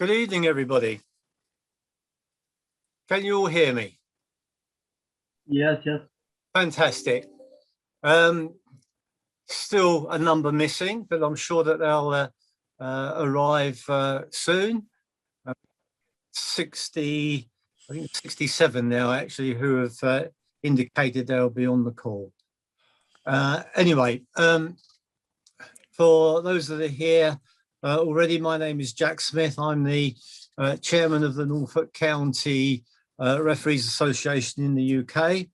Good evening, everybody. Can you all hear me? Yes. Fantastic. Still a number missing, but I'm sure that they'll arrive soon. 60, I think 67 now, actually, who have indicated they'll be on the call. Anyway, for those that are here already, my name is Jack Smith. I'm the chairman of the Norfolk County Referees Association in the UK.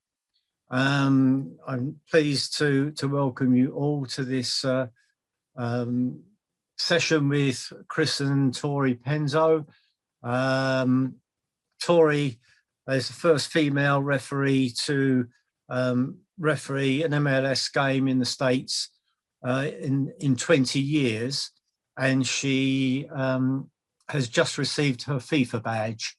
I'm pleased to welcome you all to this session with Chris and Tori Penso. Tori is the first female referee to referee an MLS game in the States in 20 years, and she has just received her FIFA badge.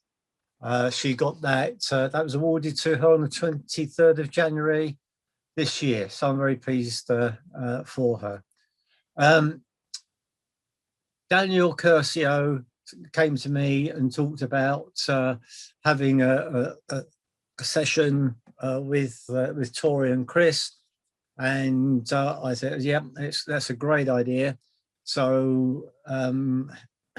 She got that, that was awarded to her on the 23rd of January this year. So I'm very pleased for her. Daniel Curcio came to me and talked about having a session with Tori and Chris. And I said, yeah, that's a great idea. So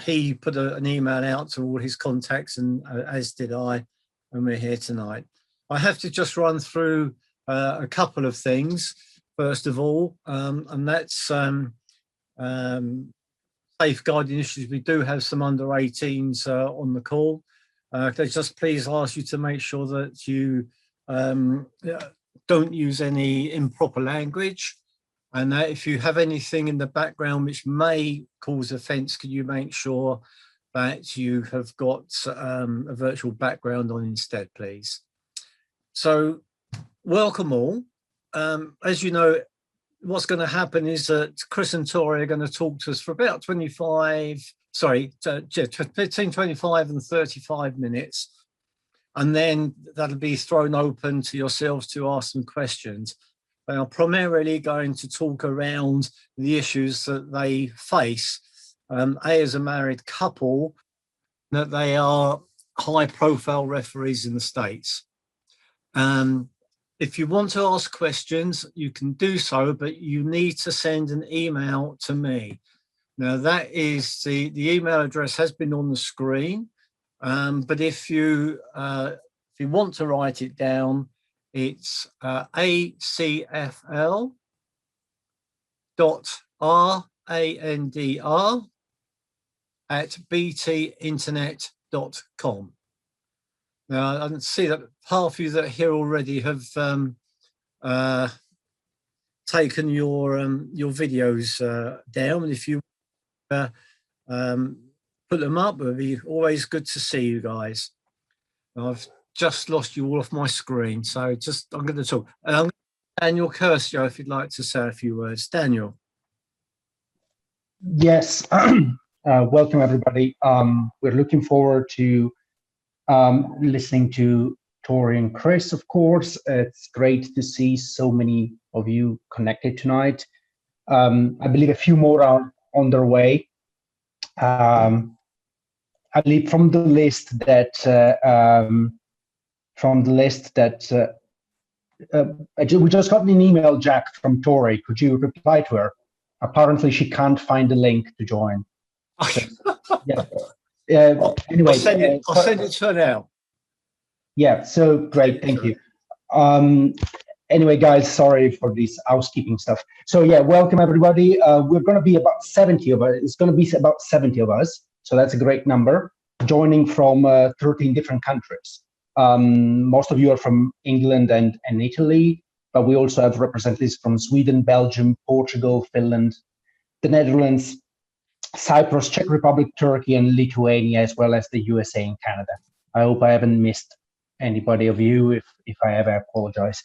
he put an email out to all his contacts, and as did I, and we're here tonight. I have to just run through a couple of things, first of all, and that's safeguarding issues. We do have some under 18s on the call. They just please ask you to make sure that you don't use any improper language, and that if you have anything in the background which may cause offence, can you make sure that you have got a virtual background on instead, please. So welcome all. As you know, what's going to happen is that Chris and Tori are going to talk to us for about between 25 and 35 minutes. And then that'll be thrown open to yourselves to ask some questions. They are primarily going to talk around the issues that they face, as a married couple, that they are high-profile referees in the States. If you want to ask questions, you can do so, but you need to send an email to me. Now, that is the email address has been on the screen, but if you want to write it down, it's acfl.randr@btinternet.com. Now, I can see that half of you that are here already have taken your videos down. And if you put them up, it would be always good to see you guys. I've just lost you all off my screen, so I'm going to talk. Daniel Curcio, if you'd like to say a few words. Daniel. Yes, welcome everybody. We're looking forward to listening to Tori and Chris, of course. It's great to see so many of you connected tonight. I believe a few more are on their way. I believe from the list that we just got an email, Jack, from Tori. Could you reply to her? Apparently, she can't find the link to join. Yeah. Anyway, I'll send it to her now. Yeah, so great, thank you. Anyway, guys, sorry for this housekeeping stuff. So yeah, welcome everybody. We're going to be about 70 of us. It's going to be about 70 of us. So that's a great number, joining from 13 different countries. Most of you are from England and Italy, but we also have representatives from Sweden, Belgium, Portugal, Finland, the Netherlands, Cyprus, Czech Republic, Turkey, and Lithuania, as well as the USA and Canada. I hope I haven't missed anybody of you. If I have, I apologize.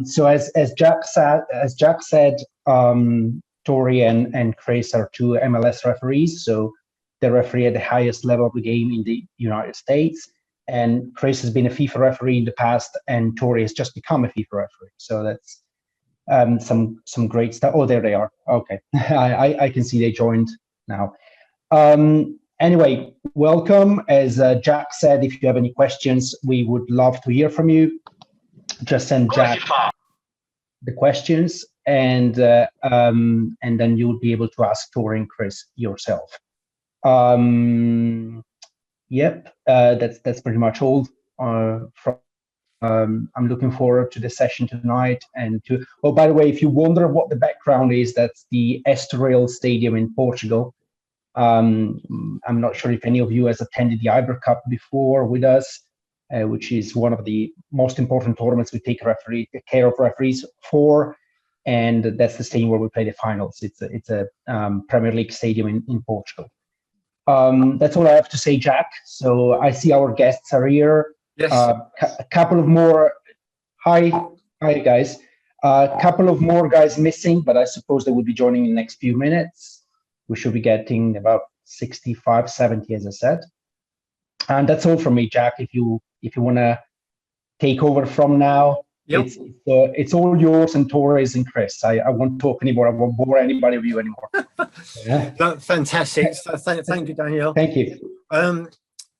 So as Jack said, Tori and Chris are two MLS referees. So they referee at the highest level of the game in the United States. And Chris has been a FIFA referee in the past, and Tori has just become a FIFA referee. So that's some great stuff. Oh, there they are. Okay, I can see they joined now. Anyway, welcome. As Jack said, if you have any questions, we would love to hear from you. Just send Jack the questions, and then you'll be able to ask Tori and Chris yourself. Yep, that's pretty much all. I'm looking forward to the session tonight. And oh, by the way, if you wonder what the background is, that's the Estoril Stadium in Portugal. I'm not sure if any of you has attended the Iber Cup before with us, which is one of the most important tournaments we take care of referees for, and that's the stadium where we play the finals. It's a Premier League stadium in Portugal. That's all I have to say, Jack. So I see our guests are here. Yes. A couple of more. Hi, guys. A couple of more guys missing, but I suppose they will be joining in the next few minutes. We should be getting about 65, 70, as I said. And that's all from me, Jack. If you want to take over from now, yep. It's all yours and Tori's and Chris. I won't talk anymore. I won't bore anybody of you anymore. Yeah. No, fantastic. So thank you, Daniel. Thank you.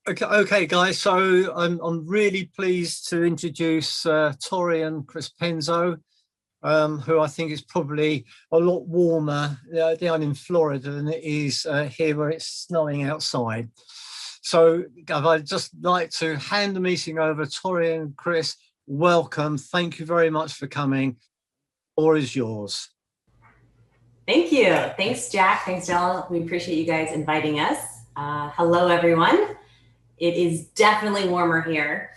Okay, guys. So I'm really pleased to introduce Tori and Chris Penso, who I think is probably a lot warmer down in Florida than it is here where it's snowing outside. So I'd just like to hand the meeting over. Tori and Chris, welcome. Thank you very much for coming. The floor is yours. Thank you. Thanks, Jack. Thanks, Dell. We appreciate you guys inviting us. Hello, everyone. It is definitely warmer here.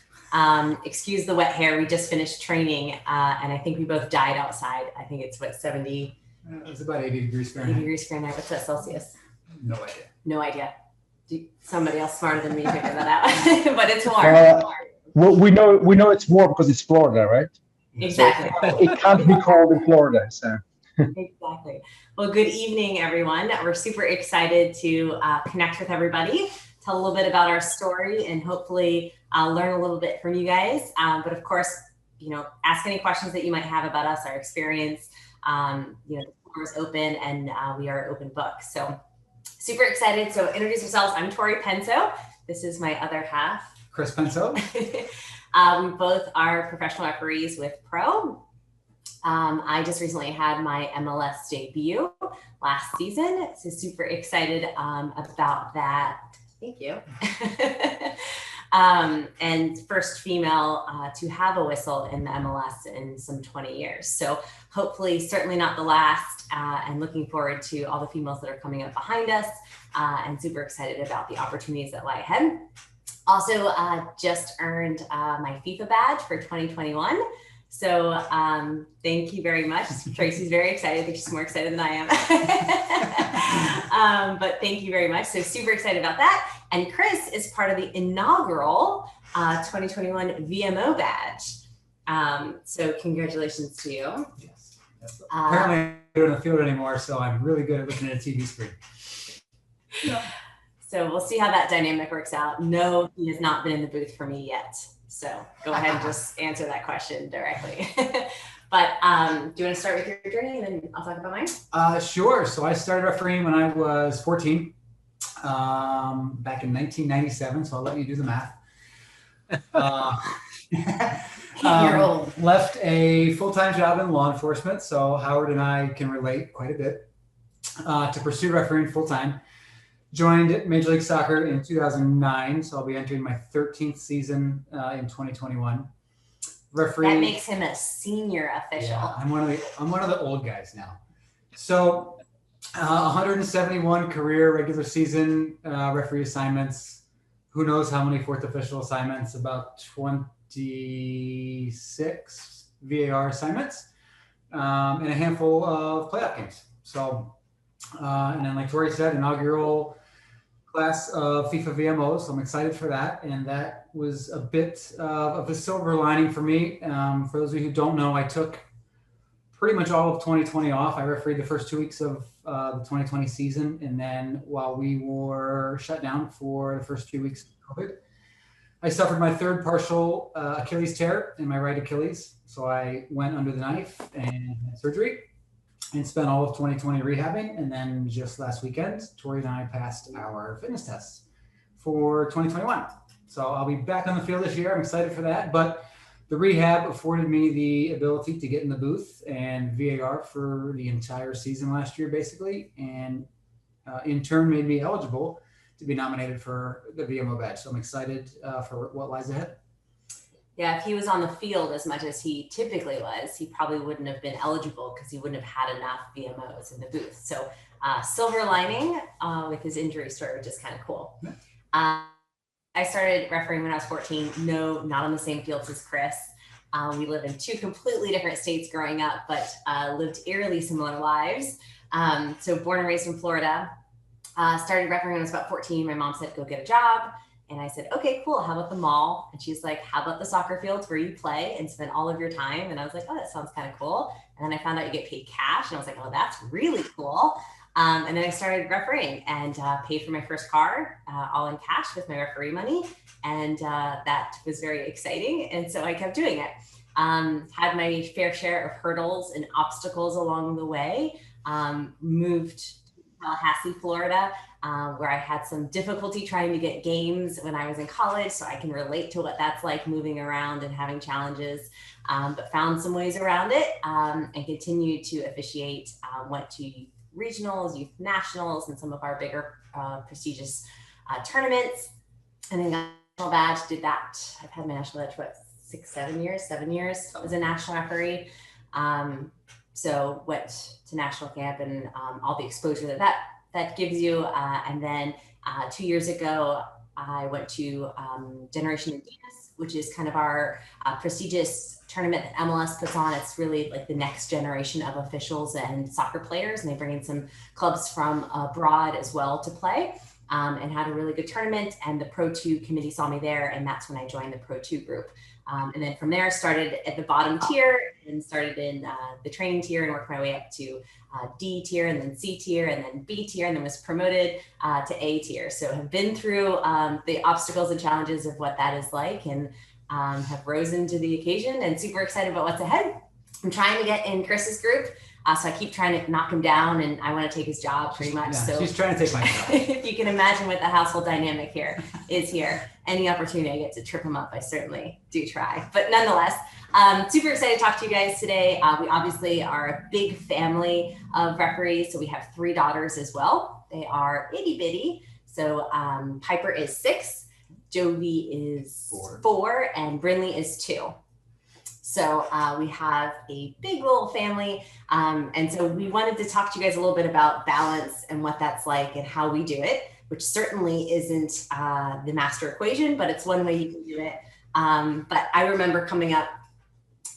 Excuse the wet hair. We just finished training, and I think we both died outside. I think it's what, 70? It's about 80 degrees Fahrenheit. 80 degrees Fahrenheit. What's that Celsius? No idea. No idea. Somebody else smarter than me figure that out. But it's warm. Well, we know it's warm because it's Florida, right? Exactly. So it can't be cold in Florida. So. Exactly. Well, good evening, everyone. We're super excited to connect with everybody, tell a little bit about our story, and hopefully learn a little bit from you guys. But of course, ask any questions that you might have about us, our experience. The floor is open, and we are an open book. So super excited. So introduce yourselves. I'm Tori Penso. This is my other half, Chris Penso. We both are professional referees with Pro. I just recently had my MLS debut last season, so super excited about that. Thank you. And first female to have a whistle in the MLS in some 20 years. So hopefully, certainly not the last, and looking forward to all the females that are coming up behind us, and super excited about the opportunities that lie ahead. Also, just earned my FIFA badge for 2021. So thank you very much. Tracy's very excited. I think she's more excited than I am. But thank you very much. So super excited about that. And Chris is part of the inaugural 2021 VMO badge. So congratulations to you. Yes. Apparently I don't in the field anymore, so I'm really good at looking at a TV screen. Yeah. So we'll see how that dynamic works out. No, he has not been in the booth for me yet. So go ahead and just answer that question directly. But do you want to start with your journey and then I'll talk about mine? Sure. So I started refereeing when I was 14, back in 1997. So I'll let you do the math. 8-year-old. Left a full-time job in law enforcement. So Howard and I can relate quite a bit to pursue refereeing full-time. Joined Major League Soccer in 2009, so I'll be entering my 13th season in 2021. Referee. That makes him a senior official. Yeah, I'm one of the old guys now. So 171 career regular season referee assignments. Who knows how many fourth official assignments? About 26 VAR assignments, and a handful of playoff games. So, and then like Tori said, inaugural class of FIFA VMOs. So I'm excited for that. And that was a bit of a silver lining for me. For those of you who don't know, I took pretty much all of 2020 off. I refereed the first 2 weeks of the 2020 season. And then while we were shut down for the first 2 weeks of COVID, I suffered my third partial Achilles tear in my right Achilles. So I went under the knife and had surgery. and spent all of 2020 rehabbing. And then just last weekend, Tori and I passed our fitness tests for 2021. So I'll be back on the field this year. I'm excited for that. But the rehab afforded me the ability to get in the booth and VAR for the entire season last year, basically. And in turn made me eligible to be nominated for the VMO badge. So I'm excited for what lies ahead. Yeah, if he was on the field as much as he typically was, he probably wouldn't have been eligible because he wouldn't have had enough VMOs in the booth. So silver lining with his injury story, which is kind of cool. I started refereeing when I was 14. No, not on the same fields as Chris. We live in two completely different states growing up, but lived eerily similar lives. So born and raised in Florida, started refereeing when I was about 14. My mom said, go get a job. And I said, okay, cool. How about the mall? And she's like, how about the soccer fields where you play and spend all of your time? And I was like, oh, that sounds kind of cool. And then I found out you get paid cash. And I was like, oh, that's really cool. And then I started refereeing and paid for my first car all in cash with my referee money. And that was very exciting. And so I kept doing it. Had my fair share of hurdles and obstacles along the way. Moved to Tallahassee, Florida, where I had some difficulty trying to get games when I was in college. So I can relate to what that's like moving around and having challenges, but found some ways around it and continued to officiate, went to regionals, youth nationals, and some of our bigger prestigious tournaments. And then got a national badge, did that. I've had my national badge, what, 7 years as a national referee. So went to national camp and all the exposure that gives you. And then 2 years ago, I went to Generation Adidas, which is kind of our prestigious tournament that MLS puts on. It's really like the next generation of officials and soccer players. And they bring in some clubs from abroad as well to play, and had a really good tournament. And the Pro 2 committee saw me there. And that's when I joined the Pro 2 group. And then from there, started at the bottom tier and started in the training tier and worked my way up to D tier and then C tier and then B tier, and then was promoted to A tier. So have been through the obstacles and challenges of what that is like, and have risen to the occasion and super excited about what's ahead. I'm trying to get in Chris's group. So I keep trying to knock him down, and I want to take his job pretty much. Yeah, so she's trying to take my job. if you can imagine what the household dynamic here is here, any opportunity I get to trip him up, I certainly do try. But nonetheless, super excited to talk to you guys today. We obviously are a big family of referees. So we have 3 daughters as well. They are itty bitty. So Piper is 6, Jovi is 4, and Brinley is 2. So we have a big little family. And so we wanted to talk to you guys a little bit about balance and what that's like and how we do it, which certainly isn't the master equation, but it's one way you can do it. But I remember coming up,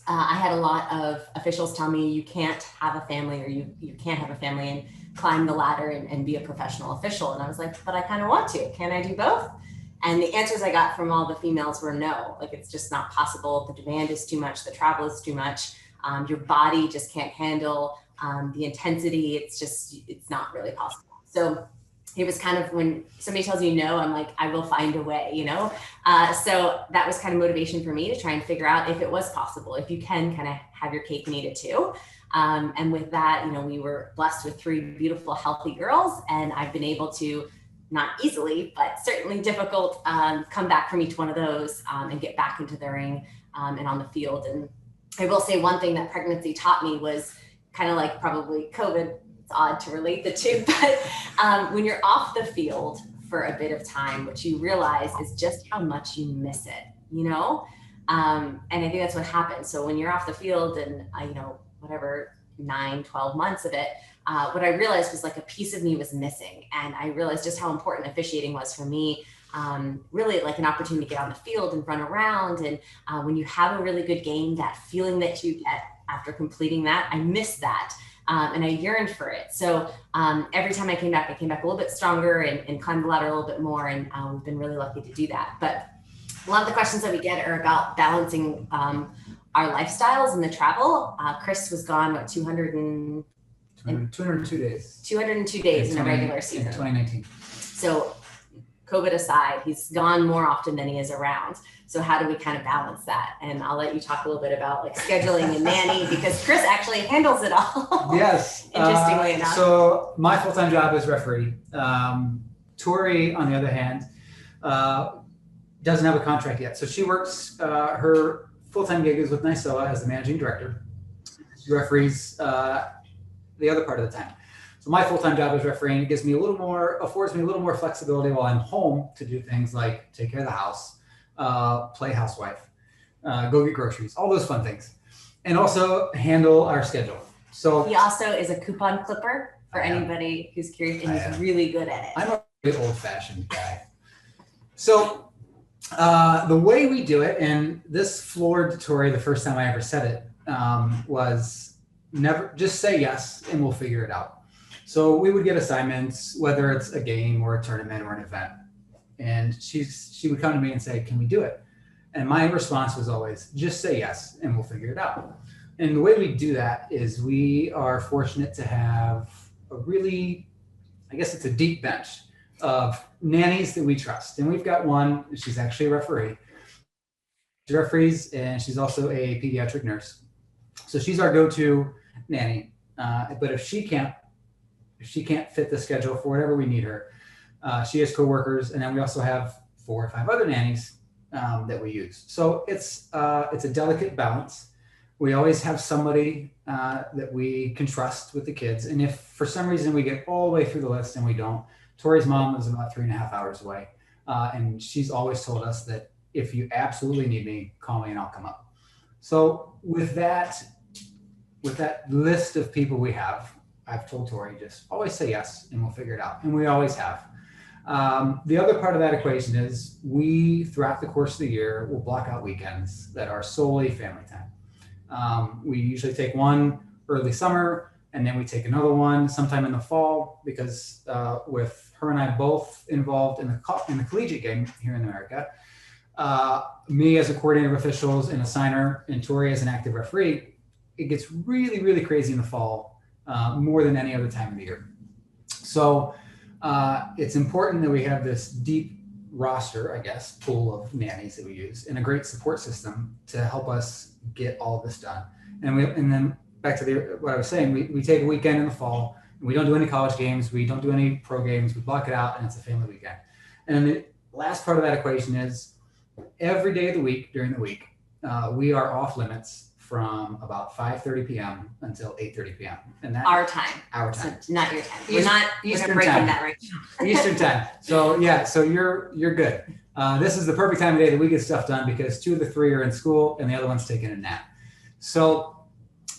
I had a lot of officials tell me you can't have a family, or you can't have a family and climb the ladder and be a professional official. And I was like, but I kind of want to. Can I do both? And the answers I got from all the females were no, like it's just not possible. The demand is too much. The travel is too much. Your body just can't handle the intensity. It's not really possible. So it was kind of, when somebody tells you no, I'm like, I will find a way, you know? So that was kind of motivation for me to try and figure out if it was possible, if you can kind of have your cake and eat it too. And with that, you know, we were blessed with 3 beautiful, healthy girls, and I've been able to, not easily, but certainly difficult, come back from each one of those and get back into the ring and on the field. And I will say one thing that pregnancy taught me was kind of like probably COVID. It's odd to relate the two, but when you're off the field for a bit of time, what you realize is just how much you miss it, you know? And I think that's what happens. So when you're off the field and, you know, whatever, 9, 12 months of it, what I realized was like a piece of me was missing. And I realized just how important officiating was for me. Really like an opportunity to get on the field and run around. And when you have a really good game, that feeling that you get after completing that, I missed that. And I yearned for it. So every time I came back a little bit stronger and climbed the ladder a little bit more. And we've been really lucky to do that. But a lot of the questions that we get are about balancing our lifestyles and the travel. Chris was gone, what, 202 days. 202 days in a regular season. In 2019. So COVID aside, he's gone more often than he is around. So how do we kind of balance that? And I'll let you talk a little bit about like scheduling and nanny, because Chris actually handles it all. Yes. Interestingly enough. So my full-time job is referee. Tori, on the other hand, doesn't have a contract yet. So she works, her full-time gig is with Nwsl as the managing director. She referees the other part of the time. So my full-time job is refereeing. It gives me affords me a little more flexibility while I'm home to do things like take care of the house, play housewife, go get groceries, all those fun things, and also handle our schedule. So he also is a coupon clipper for anybody who's curious, and he's really good at it. I'm a really old-fashioned guy. So the way we do it, and this floored Tori the first time I ever said it, was never just say yes and we'll figure it out. So we would get assignments, whether it's a game or a tournament or an event, and she would come to me and say, "Can we do it?" And my response was always, "Just say yes and we'll figure it out." And the way we do that is we are fortunate to have a really, I guess it's a deep bench of nannies that we trust. And we've got one, she's actually a referee. She referees, and she's also a pediatric nurse. So she's our go-to nanny. But if she can't fit the schedule for whatever we need her, she has coworkers, and then we also have 4 or 5 other nannies that we use. So it's a delicate balance. We always have somebody that we can trust with the kids. And if for some reason we get all the way through the list and we don't, Tori's mom is about 3.5 hours away. And she's always told us that if you absolutely need me, call me and I'll come up. So with that list of people we have, I've told Tori, just always say yes and we'll figure it out. And we always have. The other part of that equation is we, throughout the course of the year, will block out weekends that are solely family time. We usually take one early summer, and then we take another one sometime in the fall, because with her and I both involved in the collegiate game here in America, me as a coordinator of officials and a signer, and Tori as an active referee, it gets really, really crazy in the fall, more than any other time of the year. So it's important that we have this deep roster, I guess, pool of nannies that we use, and a great support system to help us get all of this done. And then back to what I was saying, we take a weekend in the fall, and we don't do any college games, we don't do any pro games, we block it out, and it's a family weekend. And the last part of that equation is every day of the week, during the week, we are off limits from about 5:30 p.m. until 8:30 p.m. And that Our time. So not your time. We're not Eastern breaking time. that right now. Eastern time. So yeah, so you're good. This is the perfect time of day that we get stuff done, because 2 of the 3 are in school and the other one's taking a nap. So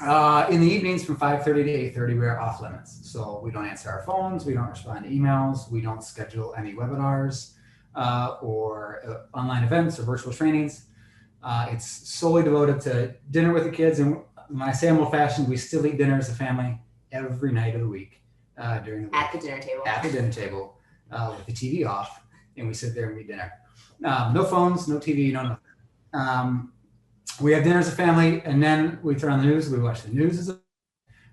in the evenings from 5:30 to 8:30, we are off limits. So we don't answer our phones, we don't respond to emails, we don't schedule any webinars or online events or virtual trainings. It's solely devoted to dinner with the kids. And when I say I'm old-fashioned, we still eat dinner as a family every night of the week during the week. At the dinner table. At the dinner table with the TV off, and we sit there and eat dinner. No phones, no TV, no nothing. We have dinner as a family, and then we turn on the news. We watch the news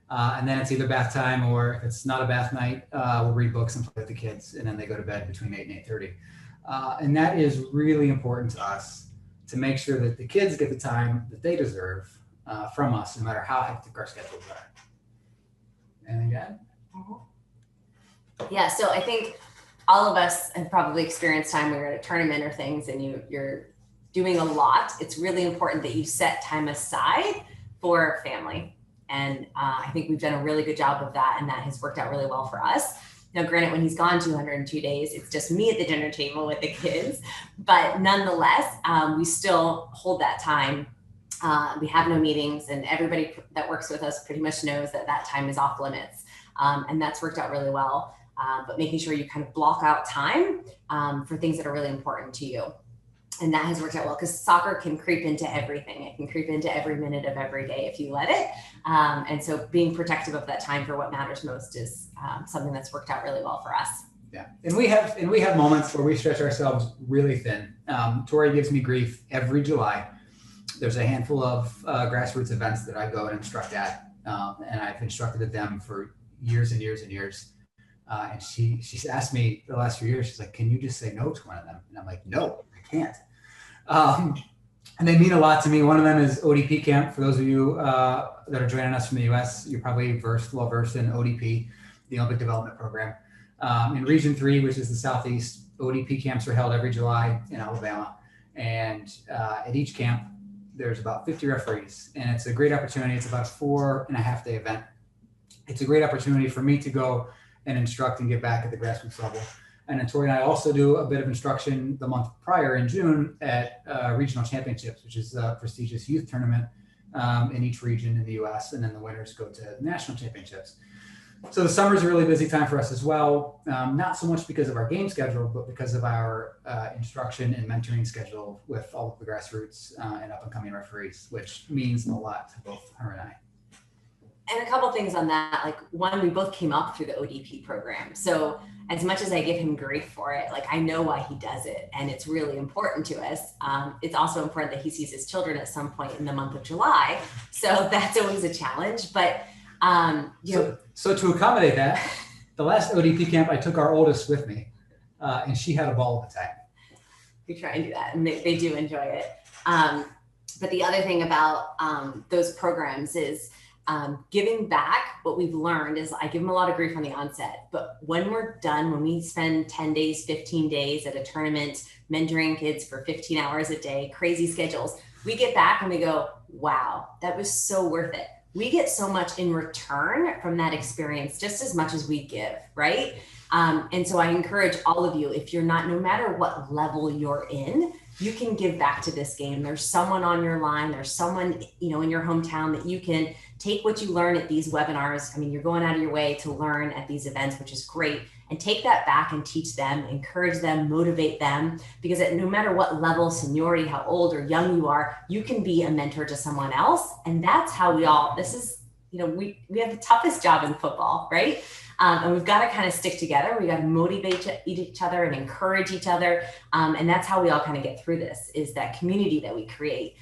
and then it's either bath time, or if it's not a bath night, we'll read books and play with the kids, and then they go to bed between 8 and 8:30. And that is really important to us, to make sure that the kids get the time that they deserve from us, no matter how hectic our schedules are. Anything to add? Yeah, so I think all of us have probably experienced time where you're at a tournament or things and you're doing a lot. It's really important that you set time aside for family. And I think we've done a really good job of that, and that has worked out really well for us. Now, granted, when he's gone 202 days, it's just me at the dinner table with the kids, but nonetheless, we still hold that time. We have no meetings, and everybody that works with us pretty much knows that that time is off limits. And that's worked out really well. But making sure you kind of block out time for things that are really important to you. And that has worked out well, because soccer can creep into everything. It can creep into every minute of every day if you let it. And so being protective of that time for what matters most is something that's worked out really well for us. Yeah, and we have moments where we stretch ourselves really thin. Tori gives me grief every July. There's a handful of grassroots events that I go and instruct at, and I've instructed at them for years and years and years. And she's asked me the last few years, she's like, can you just say no to one of them? And I'm like, no, I can't. And they mean a lot to me. One of them is ODP camp. For those of you that are joining us from the US, you're probably well versed in ODP, the Olympic Development Program. In Region 3, which is the Southeast, ODP camps are held every July in Alabama. And at each camp, there's about 50 referees. And it's a great opportunity. It's about a 4.5-day event. It's a great opportunity for me to go and instruct and get back at the grassroots level. And then Tori and I also do a bit of instruction the month prior in June at regional championships, which is a prestigious youth tournament in each region in the US. And then the winners go to national championships. So the summer is a really busy time for us as well. Not so much because of our game schedule, but because of our instruction and mentoring schedule with all of the grassroots and up and coming referees, which means a lot to both her and I. And a couple things on that, like one, we both came up through the ODP program. So as much as I give him grief for it, like I know why he does it and it's really important to us. It's also important that he sees his children at some point in the month of July. So that's always a challenge, but So to accommodate that, the last ODP camp, I took our oldest with me and she had a ball at the time. We try and do that and they do enjoy it. But the other thing about those programs is giving back. What we've learned is I give them a lot of grief on the onset, but when we're done, when we spend 10 days, 15 days at a tournament, mentoring kids for 15 hours a day, crazy schedules, we get back and we go, wow, that was so worth it. We get so much in return from that experience, just as much as we give, right? And so I encourage all of you, if you're not, no matter what level you're in, you can give back to this game. There's someone on your line, there's someone, in your hometown that you can take what you learn at these webinars. I mean, you're going out of your way to learn at these events, which is great, and take that back and teach them, encourage them, motivate them, because no matter what level, seniority, how old or young you are, you can be a mentor to someone else. And that's how we have the toughest job in football, right? And we've got to kind of stick together. We got to motivate each other and encourage each other. And that's how we all kind of get through this, is that community that we create,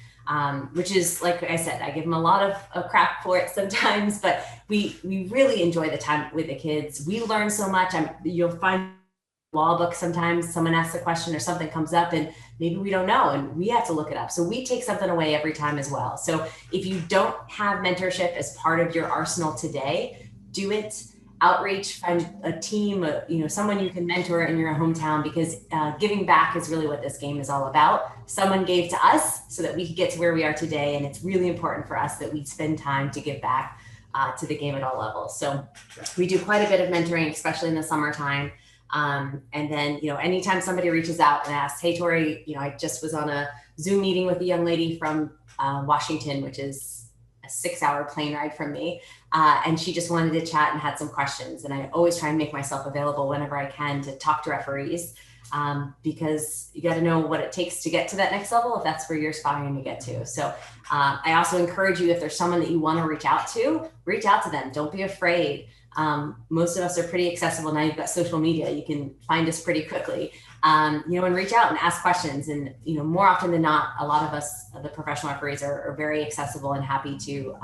which is, like I said, I give them a lot of crap for it sometimes, but we really enjoy the time with the kids. We learn so much. You'll find law book sometimes someone asks a question or something comes up and maybe we don't know and we have to look it up. So we take something away every time as well. So if you don't have mentorship as part of your arsenal today, do it. Outreach, find a team, someone you can mentor in your hometown, because giving back is really what this game is all about. Someone gave to us so that we could get to where we are today. And it's really important for us that we spend time to give back to the game at all levels. So we do quite a bit of mentoring, especially in the summertime. And then, anytime somebody reaches out and asks, hey, Tori, I just was on a Zoom meeting with a young lady from Washington, which is a 6-hour plane ride from me. And she just wanted to chat and had some questions. And I always try and make myself available whenever I can to talk to referees, because you got to know what it takes to get to that next level if that's where you're aspiring to get to. So I also encourage you, if there's someone that you want to reach out to them. Don't be afraid. Most of us are pretty accessible now. You've got social media. You can find us pretty quickly, and reach out and ask questions. And, more often than not, a lot of us, the professional referees, are very accessible and happy to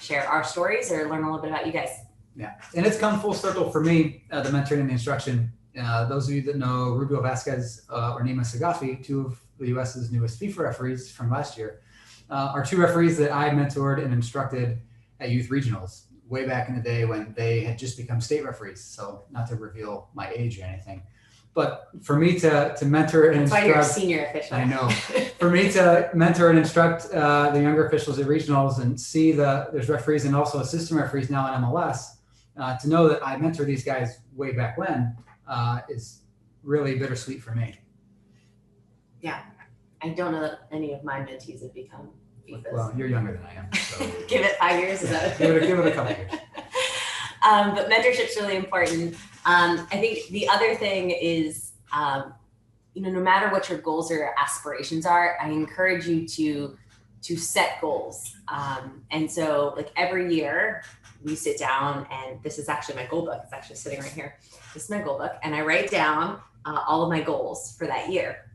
share our stories or learn a little bit about you guys. Yeah, and it's come full circle for me, the mentoring and the instruction. Those of you that know Rubio Vasquez or Nima Sagafi, two of the US's newest FIFA referees from last year, are two referees that I mentored and instructed at youth regionals way back in the day when they had just become state referees. So not to reveal my age or anything, but for me to mentor and instruct. That's why you're a senior official. I know. For me to mentor and instruct the younger officials at regionals and see there's referees and also assistant referees now in MLS, to know that I mentored these guys way back when is really bittersweet for me. Yeah. I don't know that any of my mentees have become FIFAs. Well, you're younger than I am. So give it 5 years. Is that give it a couple years. But mentorship's really important. I think the other thing is, no matter what your goals or aspirations are, I encourage you to set goals. And so, like, every year we sit down, and this is actually my goal book. It's actually sitting right here. This is my goal book, and I write down all of my goals for that year.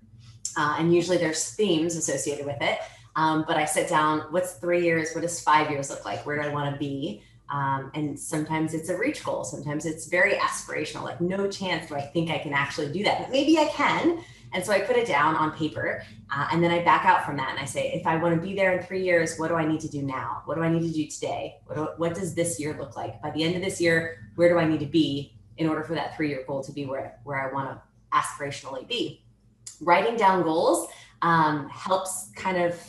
And usually there's themes associated with it. But I sit down, what's 3 years? What does 5 years look like? Where do I want to be? And sometimes it's a reach goal. Sometimes it's very aspirational, like no chance do I think I can actually do that, but maybe I can. And so I put it down on paper and then I back out from that. And I say, if I want to be there in 3 years, what do I need to do now? What do I need to do today? What does this year look like? By the end of this year, where do I need to be in order for that 3-year goal to be where I want to aspirationally be? Writing down goals helps kind of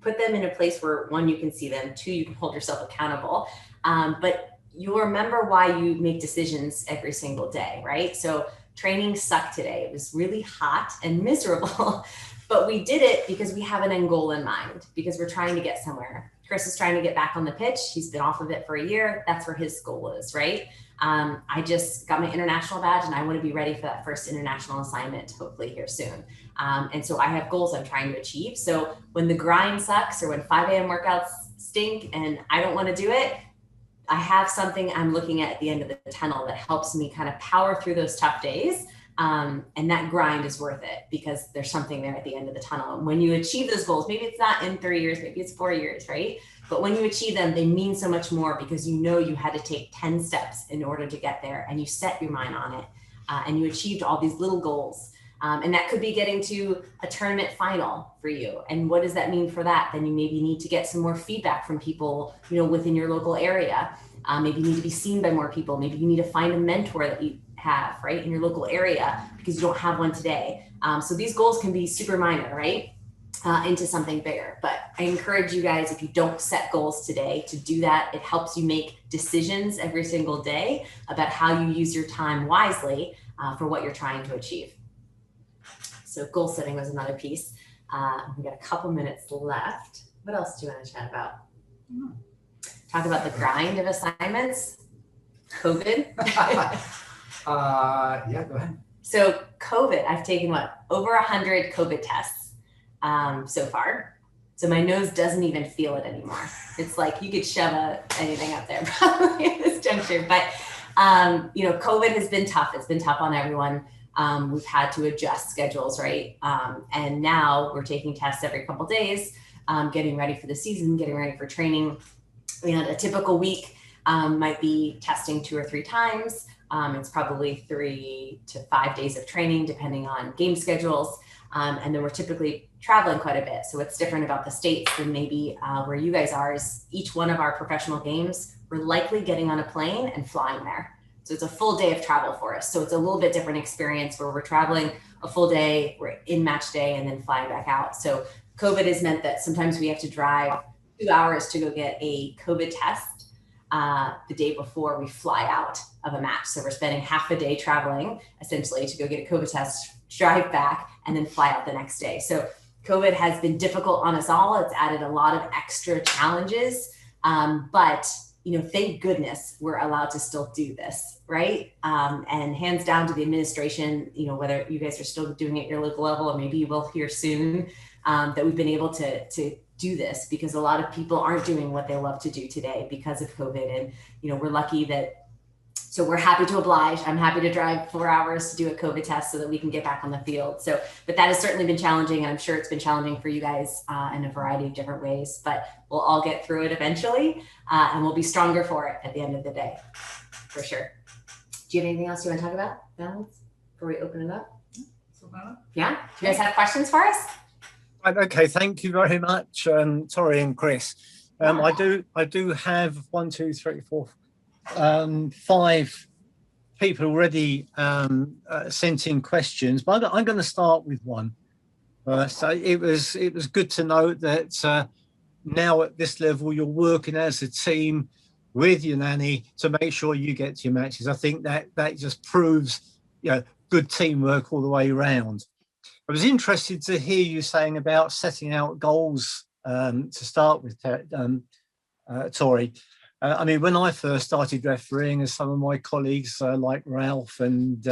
put them in a place where, one, you can see them, two, you can hold yourself accountable, but you'll remember why you make decisions every single day, right? So training sucked today. It was really hot and miserable, but we did it because we have an end goal in mind, because we're trying to get somewhere. Chris is trying to get back on the pitch. He's been off of it for a year. That's where his goal is, right? I just got my international badge and I want to be ready for that first international assignment, hopefully here soon. And so I have goals I'm trying to achieve. So when the grind sucks or when 5 a.m. workouts stink and I don't want to do it, I have something I'm looking at the end of the tunnel that helps me kind of power through those tough days. And that grind is worth it because there's something there at the end of the tunnel. And when you achieve those goals, maybe it's not in 3 years, maybe it's 4 years, right? But when you achieve them, they mean so much more because you know you had to take 10 steps in order to get there and you set your mind on it and you achieved all these little goals. And that could be getting to a tournament final for you. And what does that mean for that? Then you maybe need to get some more feedback from people, within your local area. Maybe you need to be seen by more people. Maybe you need to find a mentor that you have, right, in your local area because you don't have one today. So these goals can be super minor, right, into something bigger. But I encourage you guys, if you don't set goals today, to do that. It helps you make decisions every single day about how you use your time wisely for what you're trying to achieve. So goal setting was another piece. We got a couple minutes left. What else do you want to chat about? Talk about the grind of assignments. COVID. Yeah, go ahead. So COVID, I've taken over 100 COVID tests so far. So my nose doesn't even feel it anymore. It's like you could shove anything up there probably at this juncture. But COVID has been tough. It's been tough on everyone. We've had to adjust schedules, right? And now we're taking tests every couple of days, getting ready for the season, getting ready for training. A typical week might be testing 2 or 3 times. It's probably 3 to 5 days of training, depending on game schedules. And then we're typically traveling quite a bit. So what's different about the States than maybe where you guys are is each one of our professional games, we're likely getting on a plane and flying there. So it's a full day of travel for us. So it's a little bit different experience where we're traveling a full day, we're in match day and then flying back out. So COVID has meant that sometimes we have to drive 2 hours to go get a COVID test the day before we fly out of a match. So we're spending half a day traveling essentially to go get a COVID test, drive back, and then fly out the next day. So COVID has been difficult on us all. It's added a lot of extra challenges, but thank goodness we're allowed to still do this, right? And hands down to the administration, whether you guys are still doing it at your local level or maybe you will hear soon, that we've been able to do this because a lot of people aren't doing what they love to do today because of COVID. And, we're lucky so we're happy to oblige. I'm happy to drive 4 hours to do a COVID test so that we can get back on the field. So, but that has certainly been challenging. And I'm sure it's been challenging for you guys in a variety of different ways, but we'll all get through it eventually. And we'll be stronger for it at the end of the day, for sure. Do you have anything else you want to talk about, Balance, before we open it up? Yeah? Do you guys have questions for us? Okay, thank you very much, Tori and Chris. I do have 1, 2, 3, 4, 5 people already sent in questions, but I'm going to start with one. So it was good to know that now at this level you're working as a team with your nanny to make sure you get to your matches. I think that just proves good teamwork all the way around. I was interested to hear you saying about setting out goals to start with, Tori. I mean, when I first started refereeing, as some of my colleagues like Ralph and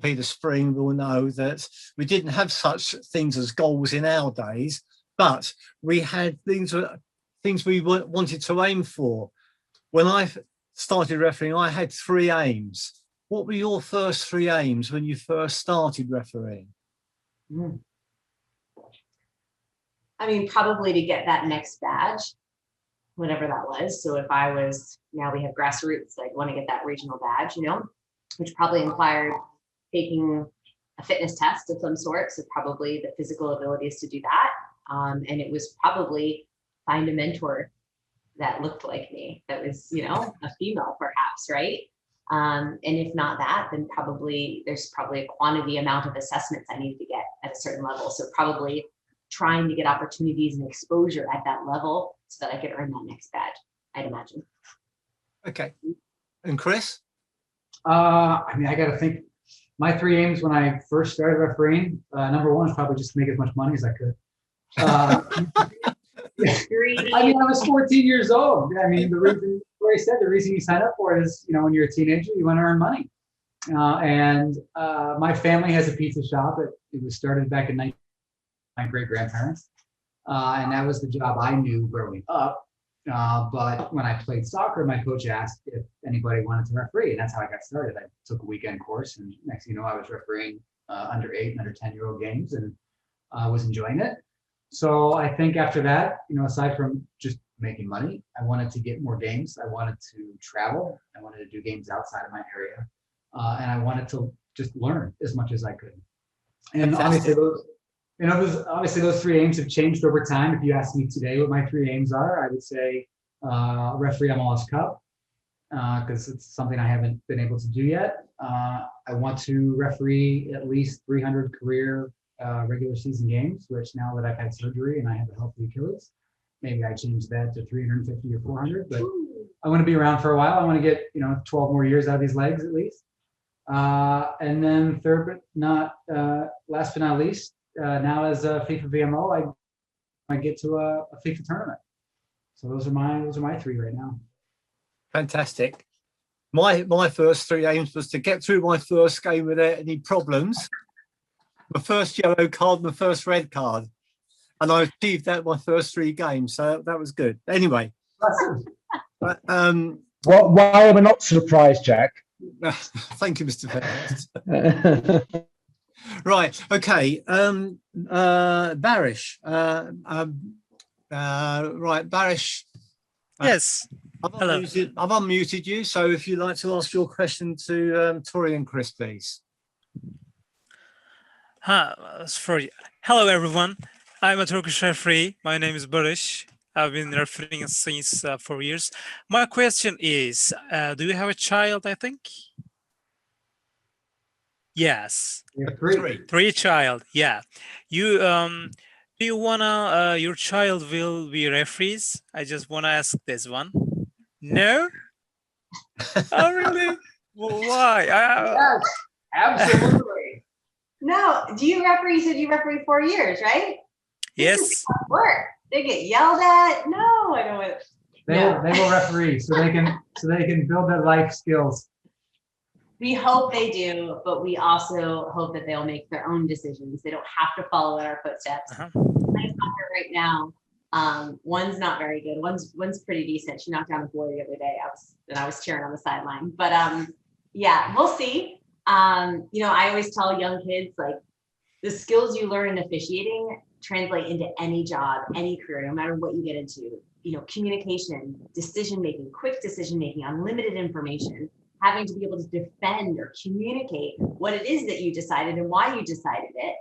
Peter Spring will know, that we didn't have such things as goals in our days, but we had things we wanted to aim for. When I started refereeing, I had 3 aims. What were your first 3 aims when you first started refereeing? I mean, probably to get that next badge. whatever that was. So if I was, now we have grassroots, I'd want to get that regional badge, you know, which probably required taking a fitness test of some sort. So probably the physical abilities to do that. And it was probably find a mentor that looked like me, that was, you know, a female perhaps, right? And if not that, then probably there's probably a quantity amount of assessments I needed to get at a certain level. So probably trying to get opportunities and exposure at that level so that I could earn that next badge, I'd imagine. Okay. And Chris? I mean, I got to think. My 3 aims when I first started refereeing, number 1 is probably just to make as much money as I could. I mean, I was 14 years old. I mean, the reason, like I said, the reason you sign up for it is, you know, when you're a teenager, you want to earn money. And my family has a pizza shop. It was started back in my great-grandparents. And that was the job I knew growing up. But when I played soccer, my coach asked if anybody wanted to referee, and that's how I got started. I took a weekend course, and next thing you know, I was refereeing under 8 and under 10-year-old games, and I was enjoying it. So I think after that, you know, aside from just making money, I wanted to get more games. I wanted to travel. I wanted to do games outside of my area, and I wanted to just learn as much as I could. And obviously, those 3 aims have changed over time. If you ask me today what my 3 aims are, I would say referee MLS Cup, because it's something I haven't been able to do yet. I want to referee at least 300 career regular season games, which now that I've had surgery and I have a healthy Achilles, maybe I change that to 350 or 400. But I want to be around for a while. I want to get, you know, 12 more years out of these legs at least. And then third, but not last but not least, now as a FIFA VMO, I get to a FIFA tournament. So those are my 3 right now. Fantastic. My first 3 aims was to get through my first game without any problems. My first yellow card, my first red card. And I achieved that my first 3 games. So that was good. Anyway. Well, why am I not surprised, Jack? Thank you, Mr. Fairhurst. Right. Okay. Barish. Right, Barish. Yes. Hello. I've unmuted you. So if you'd like to ask your question to Tori and Chris, please. Hello, everyone. I'm a Turkish referee. My name is Barış. I've been refereeing since 4 years. My question is, do you have a child, I think? Yes. 3 child, yeah. You do you wanna your child will be referees? I just wanna ask this one. No? Oh really? Well, why? Yes, absolutely. No, do you referee? You said you referee 4 years, right? Yes. Work. They get yelled at. No, I don't want. They will referee so they can build their life skills. We hope they do, but we also hope that they'll make their own decisions. They don't have to follow in our footsteps. Playing soccer right now, one's not very good. One's pretty decent. She knocked down a boy the other day. I was cheering on the sideline. But yeah, we'll see. You know, I always tell young kids, like, the skills you learn in officiating translate into any job, any career, no matter what you get into. You know, communication, decision-making, quick decision-making, unlimited information, having to be able to defend or communicate what it is that you decided and why you decided it.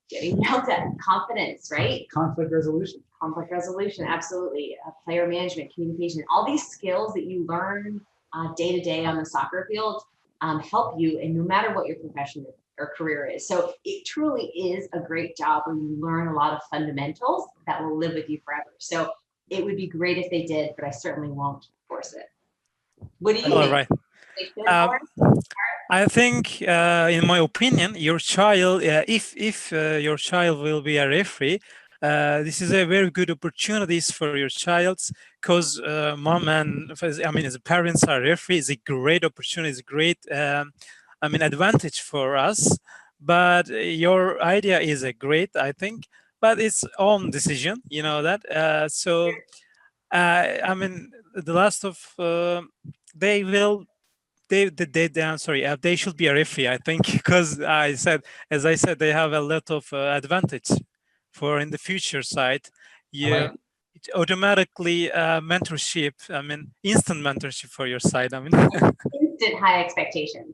Getting yelled at, confidence, right? Conflict resolution. Conflict resolution, absolutely. Player management, communication, all these skills that you learn day to day on the soccer field help you, and no matter what your profession or career is. So it truly is a great job where you learn a lot of fundamentals that will live with you forever. So it would be great if they did, but I certainly won't force it. What do you think? All right. I think, in my opinion, your child, if your child will be a referee, this is a very good opportunities for your child, because mom and as parents are referees, it's a great opportunity, it's a great advantage for us. But your idea is a great, I think, but it's own decision, you know that. The last of they should be a referee, I think, because as I said, they have a lot of advantage for in the future side. Yeah. it automatically mentorship. I mean, instant mentorship for your side. I mean, Instant high expectations.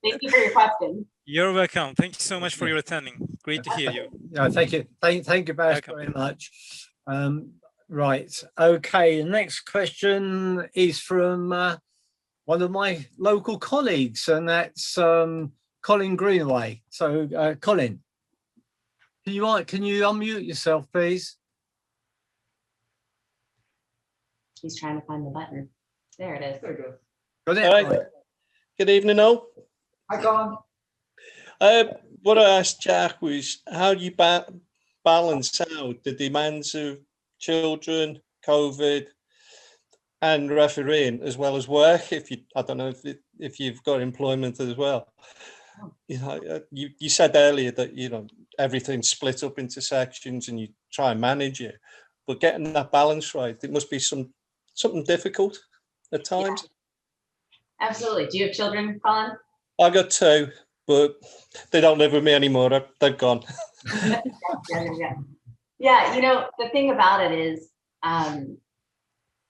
Thank you for your question. you're welcome. Thank you so much for your attending. Great to hear you. Yeah, thank you. Thank you both very much. Right. Okay. The next question is from one of my local colleagues, and that's Colin Greenway. So, Colin, can you unmute yourself, please? He's trying to find the button. There it is. There you go. Got it? All right. Right. Good evening, all. Hi, Colin. What I asked Jack was, how do you balance out the demands of children, COVID, and refereeing, as well as work? I don't know if you've got employment as well. You know, you said earlier that, you know, everything's split up into sections and you try and manage it, but getting that balance right, it must be something difficult at times. Yeah. Absolutely. Do you have children, Colin? I got 2, but they don't live with me anymore. They've gone. Yeah, you know, the thing about it is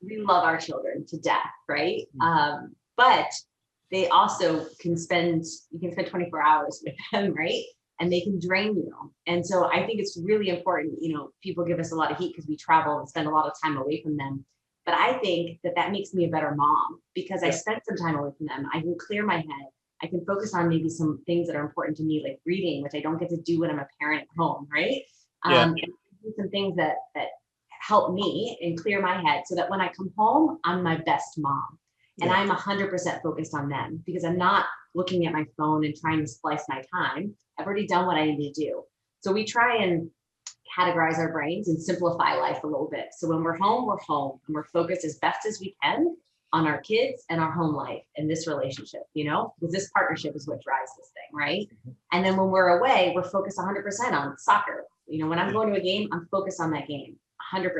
we love our children to death, right? But they also you can spend 24 hours with them, right? And they can drain you. And so I think it's really important, you know, people give us a lot of heat because we travel and spend a lot of time away from them. But I think that makes me a better mom because I spent some time away from them. I can clear my head. I can focus on maybe some things that are important to me, like reading, which I don't get to do when I'm a parent at home, right? And do some things that help me and clear my head so that when I come home, I'm my best mom. And I'm 100% focused on them because I'm not looking at my phone and trying to splice my time. I've already done what I need to do. So we try and categorize our brains and simplify life a little bit. So when we're home and we're focused as best as we can on our kids and our home life and this relationship, you know, because this partnership is what drives this thing, right? And then when we're away, we're focused 100% on soccer. You know, when I'm going to a game, I'm focused on that game 100%.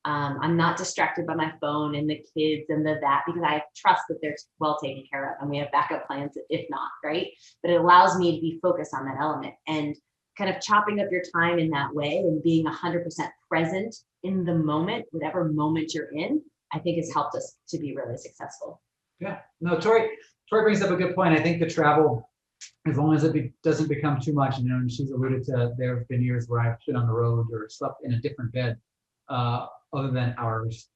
I'm not distracted by my phone and the kids and that because I trust that they're well taken care of and we have backup plans if not, right? But it allows me to be focused on that element and kind of chopping up your time in that way and being 100% present in the moment, whatever moment you're in, I think has helped us to be really successful. Yeah, no, Tori brings up a good point. I think the travel, as long as it doesn't become too much, you know, and she's alluded to, there have been years where I've been on the road or slept in a different bed other than ours,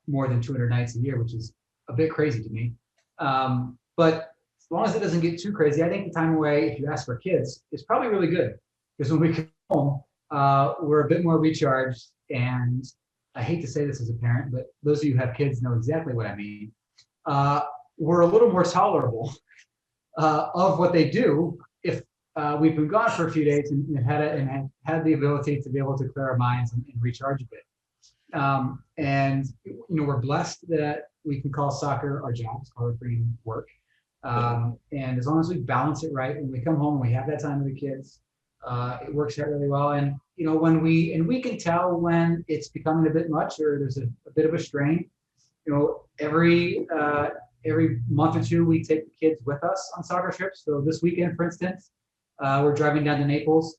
more than 200 nights a year, which is a bit crazy to me. But as long as it doesn't get too crazy, I think the time away, if you ask for kids, is probably really good. Because when we come home, we're a bit more recharged. And I hate to say this as a parent, but those of you who have kids know exactly what I mean. We're a little more tolerable of what they do if we've been gone for a few days and had the ability to be able to clear our minds and recharge a bit. And you know, we're blessed that we can call soccer our jobs, call it free work. And as long as we balance it right, when we come home and we have that time with the kids, it works out really well. And you know, we can tell when it's becoming a bit much or there's a bit of a strain. You know, every month or two we take the kids with us on soccer trips. So this weekend, for instance, we're driving down to Naples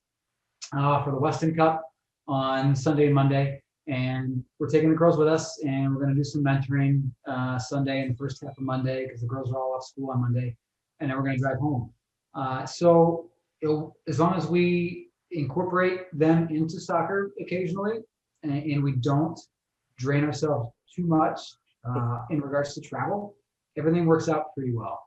for the Weston Cup on Sunday and Monday, and we're taking the girls with us, and we're going to do some mentoring Sunday and the first half of Monday because the girls are all off school on Monday, and then we're going to drive home. So as long as we incorporate them into soccer occasionally, and we don't drain ourselves too much in regards to travel, everything works out pretty well.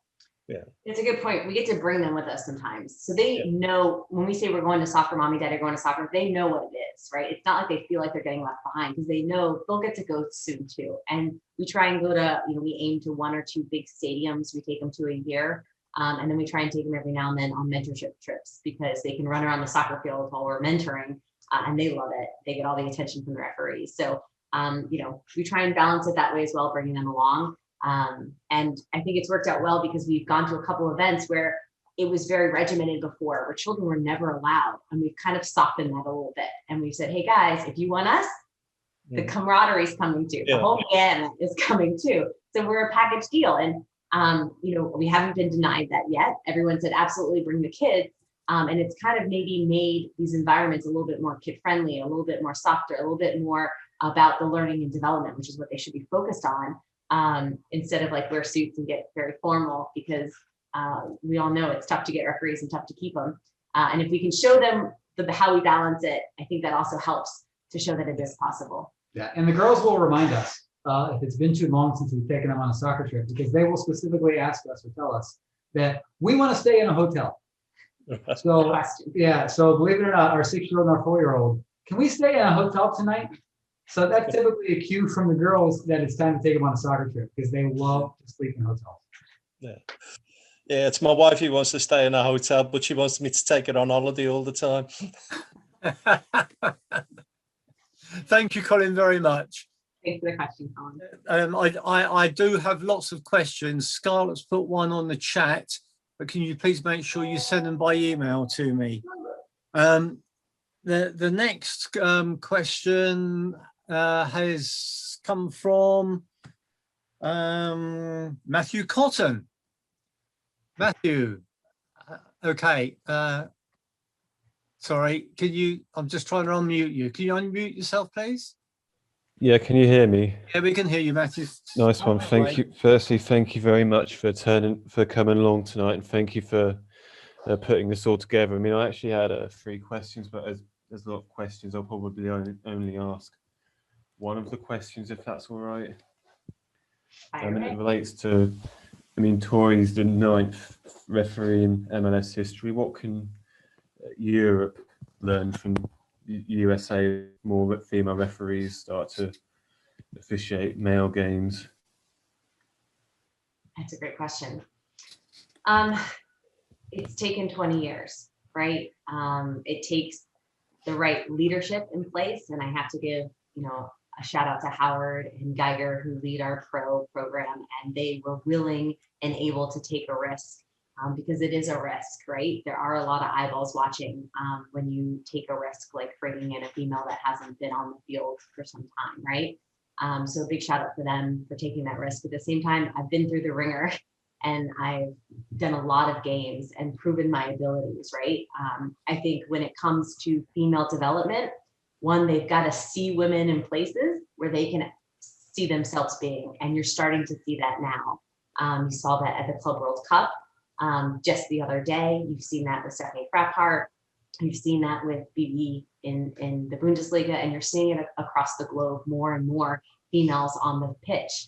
Yeah, it's a good point. We get to bring them with us sometimes. So they know when we say we're going to soccer, mommy, daddy are going to soccer, they know what it is, right? It's not like they feel like they're getting left behind because they know they'll get to go soon too. And we try and go to, you know, we aim to 1 or 2 big stadiums. We take them to a year. And then we try and take them every now and then on mentorship trips because they can run around the soccer field while we're mentoring and they love it. They get all the attention from the referees. So, you know, we try and balance it that way as well, bringing them along. And I think it's worked out well because we've gone to a couple events where it was very regimented before, where children were never allowed. And we've kind of softened that a little bit. And we've said, hey guys, if you want us, the camaraderie is coming too. The whole gamut is coming too. So we're a package deal. And, you know, we haven't been denied that yet. Everyone said, absolutely bring the kids. And it's kind of maybe made these environments a little bit more kid friendly, a little bit more softer, a little bit more about the learning and development, which is what they should be focused on, instead of like wear suits and get very formal, because we all know it's tough to get referees and tough to keep them. And if we can show them how we balance it, I think that also helps to show that it is possible. Yeah, and the girls will remind us if it's been too long since we've taken them on a soccer trip, because they will specifically ask us or tell us that we want to stay in a hotel. So yeah, so believe it or not, our 6-year-old and our 4-year-old, can we stay in a hotel tonight? So that's typically a cue from the girls that it's time to take them on a soccer trip, because they love to sleep in hotels. Yeah. Yeah, it's my wife who wants to stay in a hotel, but she wants me to take her on holiday all the time. Thank you, Colin, very much. Thanks for the question, Colin. I do have lots of questions. Scarlett's put one on the chat, but can you please make sure you send them by email to me? The next question has come from Matthew Cotton. Matthew, okay. Sorry, I'm just trying to unmute you. Can you unmute yourself, please? Yeah, can you hear me? Yeah, we can hear you, Matthew. Nice one. Thank you. Firstly, thank you very much for coming along tonight, and thank you for putting this all together. I mean, I actually had 3 questions, but there's a lot of questions. I'll probably only ask one of the questions, if that's all right. And it relates to, I mean, Tori's the 9th referee in MLS history. What can Europe learn from USA? More female referees start to officiate male games. That's a great question. It's taken 20 years, right? It takes the right leadership in place, and I have to give, a shout out to Howard and Geiger, who lead our pro program, and they were willing and able to take a risk, because it is a risk, right? There are a lot of eyeballs watching when you take a risk, like bringing in a female that hasn't been on the field for some time, right? So a big shout out for them for taking that risk. At the same time, I've been through the ringer and I've done a lot of games and proven my abilities, right? I think when it comes to female development, one, they've got to see women in places where they can see themselves being, and you're starting to see that now. You saw that at the Club World Cup just the other day. You've seen that with Stephanie Frappart. You've seen that with BB in the Bundesliga, and you're seeing it across the globe, more and more females on the pitch.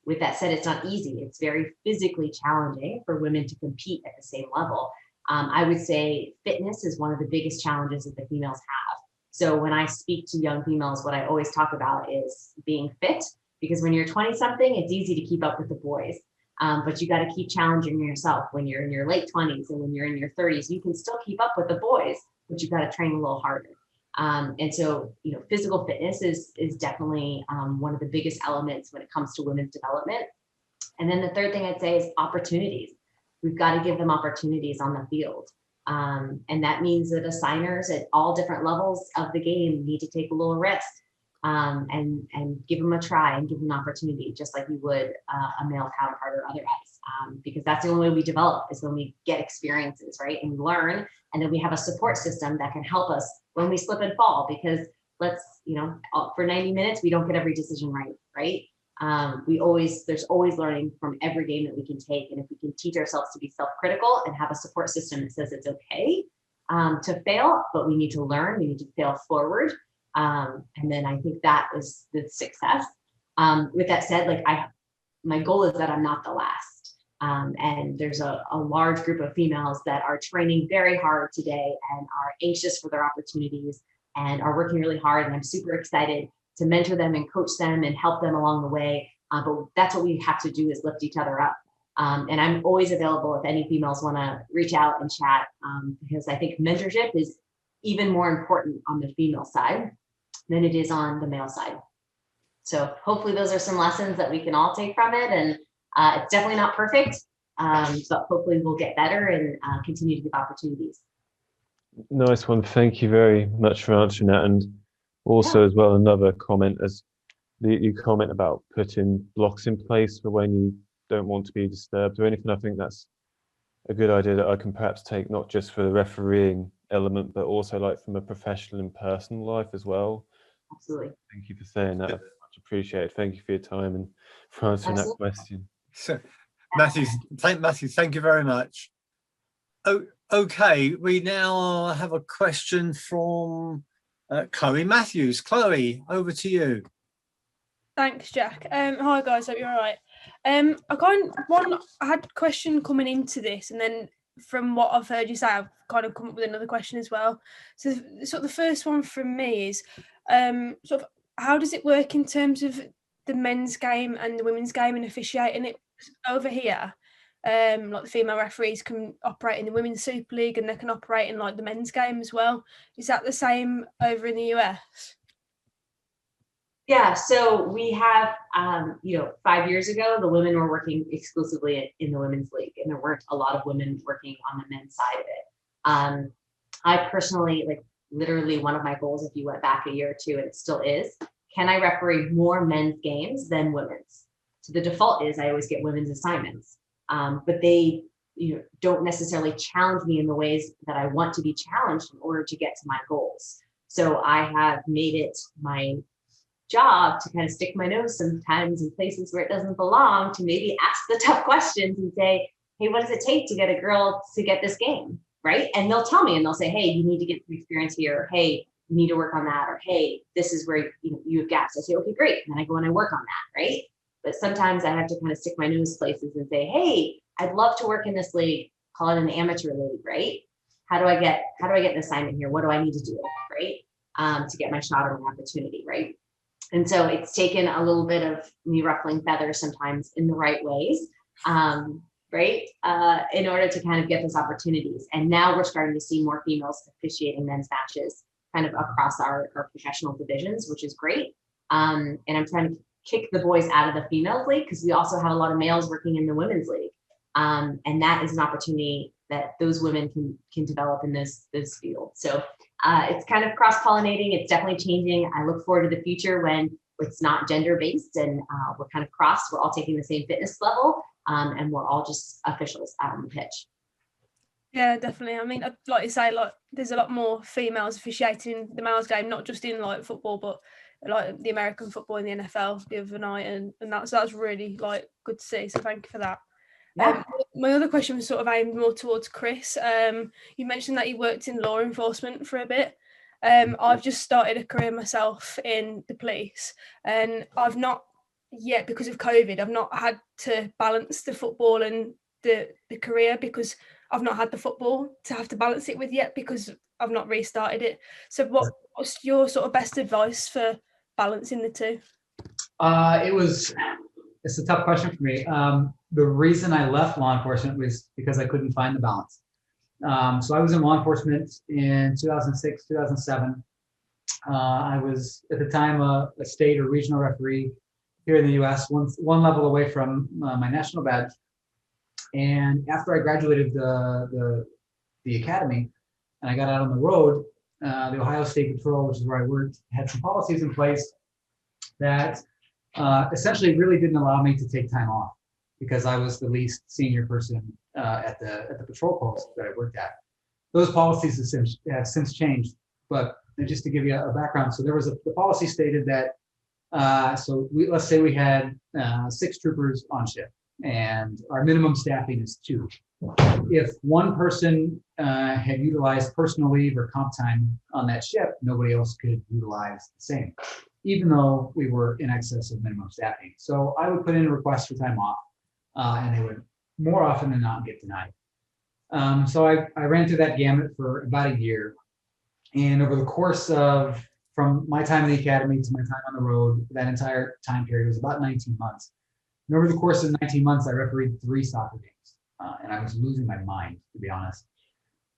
With that said, it's not easy. It's very physically challenging for women to compete at the same level. I would say fitness is one of the biggest challenges that the females have. So when I speak to young females, what I always talk about is being fit, because when you're 20 something, it's easy to keep up with the boys. But you got to keep challenging yourself when you're in your late 20s and when you're in your 30s. You can still keep up with the boys, but you've got to train a little harder. And so, physical fitness is definitely one of the biggest elements when it comes to women's development. And then the third thing I'd say is opportunities. We've got to give them opportunities on the field. And that means that assigners at all different levels of the game need to take a little risk. And give them a try and give them an opportunity, just like we would a male counterpart or otherwise, because that's the only way we develop, is when we get experiences, right? And we learn, and then we have a support system that can help us when we slip and fall, because for 90 minutes, we don't get every decision right? There's always learning from every game that we can take. And if we can teach ourselves to be self-critical and have a support system that says it's okay to fail, but we need to learn, we need to fail forward. And then I think that is the success. With that said, my goal is that I'm not the last. And there's a large group of females that are training very hard today and are anxious for their opportunities and are working really hard. And I'm super excited to mentor them and coach them and help them along the way. But that's what we have to do, is lift each other up. And I'm always available if any females want to reach out and chat, because I think mentorship is even more important on the female side than it is on the male side. So hopefully those are some lessons that we can all take from it. And it's definitely not perfect, but hopefully we'll get better and continue to give opportunities. Nice one. Thank you very much for answering that. And also as well, another comment, as you comment about putting blocks in place for when you don't want to be disturbed or anything. I think that's a good idea that I can perhaps take not just for the refereeing element, but also like from a professional and personal life as well. Absolutely. Thank you for saying that. Much appreciated. Thank you for your time and for answering that question. So, Matthew, thank you very much. Oh, okay, we now have a question from Chloe Matthews. Chloe, over to you. Thanks, Jack. Hi guys, hope you're all right. I had a question coming into this, and then from what I've heard you say, I've kind of come up with another question as well. So sort of the first one from me is sort of how does it work in terms of the men's game and the women's game and officiating it over here? Like the female referees can operate in the Women's Super League and they can operate in like the men's game as well. Is that the same over in the US? Yeah, so we have, 5 years ago, the women were working exclusively in the women's league, and there weren't a lot of women working on the men's side of it. I personally, literally one of my goals, if you went back a year or two, and it still is, can I referee more men's games than women's? So the default is I always get women's assignments, but they don't necessarily challenge me in the ways that I want to be challenged in order to get to my goals. So I have made it my job to kind of stick my nose sometimes in places where it doesn't belong, to maybe ask the tough questions and say, hey, what does it take to get a girl to get this game, right? And they'll tell me, and they'll say, hey, you need to get some experience here, or hey, you need to work on that, or hey, this is where you have gaps. I say, okay, great, and then I go and I work on that, right? But sometimes I have to kind of stick my nose places and say, hey, I'd love to work in this league, call it an amateur league, right? How do I get an assignment here? What do I need to do, right? To get my shot or an opportunity, right? And so it's taken a little bit of me ruffling feathers sometimes in the right ways, right? In order to kind of get those opportunities. And now we're starting to see more females officiating men's matches kind of across our professional divisions, which is great. And I'm trying to kick the boys out of the females league because we also have a lot of males working in the women's league. And that is an opportunity that those women can develop in this field. So it's kind of cross-pollinating. It's definitely changing. I look forward to the future when it's not gender-based and we're kind of cross. We're all taking the same fitness level and we're all just officials out on the pitch. Yeah, definitely. I mean, like you say, there's a lot more females officiating the males game, not just in football, but like the American football in the NFL the other night, and that's really good to see. So thank you for that. Yeah. My other question was sort of aimed more towards Chris. You mentioned that you worked in law enforcement for a bit. I've just started a career myself in the police, and I've not yet, because of COVID, I've not had to balance the football and the career because I've not had the football to have to balance it with yet because I've not restarted it. So what's your sort of best advice for balancing the two? It's a tough question for me. The reason I left law enforcement was because I couldn't find the balance. So I was in law enforcement in 2006, 2007. I was at the time a state or regional referee here in the US, one level away from my national badge. And after I graduated the academy and I got out on the road, the Ohio State Patrol, which is where I worked, had some policies in place that essentially really didn't allow me to take time off because I was the least senior person at the patrol post that I worked at. Those policies have since changed, but just to give you a background, so there was the policy stated that let's say we had 6 troopers on shift and our minimum staffing is 2. If one person had utilized personal leave or comp time on that shift, nobody else could utilize the same, even though we were in excess of minimum staffing. So I would put in a request for time off, and they would more often than not get denied. So I ran through that gamut for about a year. And over the course of, from my time in the academy to my time on the road, that entire time period was about 19 months. And over the course of 19 months, I refereed 3 soccer games, and I was losing my mind, to be honest.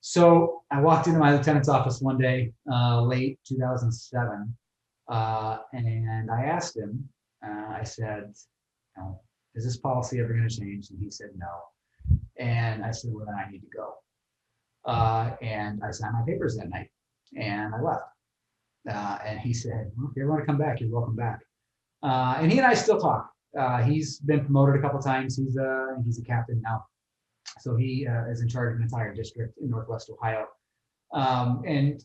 So I walked into my lieutenant's office one day, late 2007, and I asked him, I said, is this policy ever going to change? And he said, no. And I said, well, then I need to go. And I signed my papers that night and I left. And he said, well, if you ever want to come back, you're welcome back. And he and I still talk. He's been promoted a couple of times. He's a captain now. So he is in charge of an entire district in Northwest Ohio. And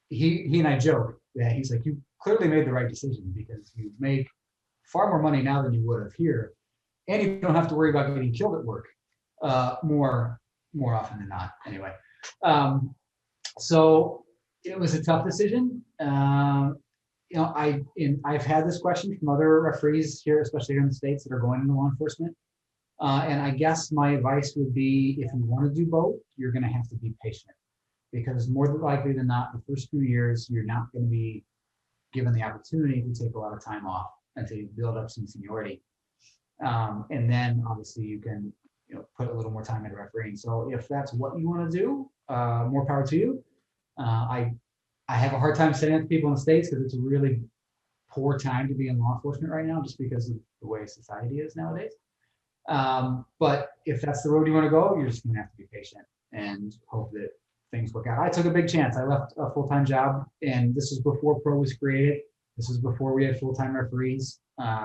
he and I joke that he's like, you clearly made the right decision because you make far more money now than you would have here. And you don't have to worry about getting killed at work more often than not, anyway. So it was a tough decision. You know, I've had this question from other referees here, especially here in the States, that are going into law enforcement. And I guess my advice would be, if you want to do both, you're going to have to be patient, because more likely than not, the first few years, you're not going to be given the opportunity to take a lot of time off and to build up some seniority. And then obviously you can, you know, put a little more time into refereeing. So if that's what you want to do, more power to you. I have a hard time saying that to people in the States because it's a really poor time to be in law enforcement right now, just because of the way society is nowadays. But if that's the road you want to go, you're just going to have to be patient and hope that things work out. I took a big chance. I left a full-time job, and this was before pro was created. This was before we had full-time referees.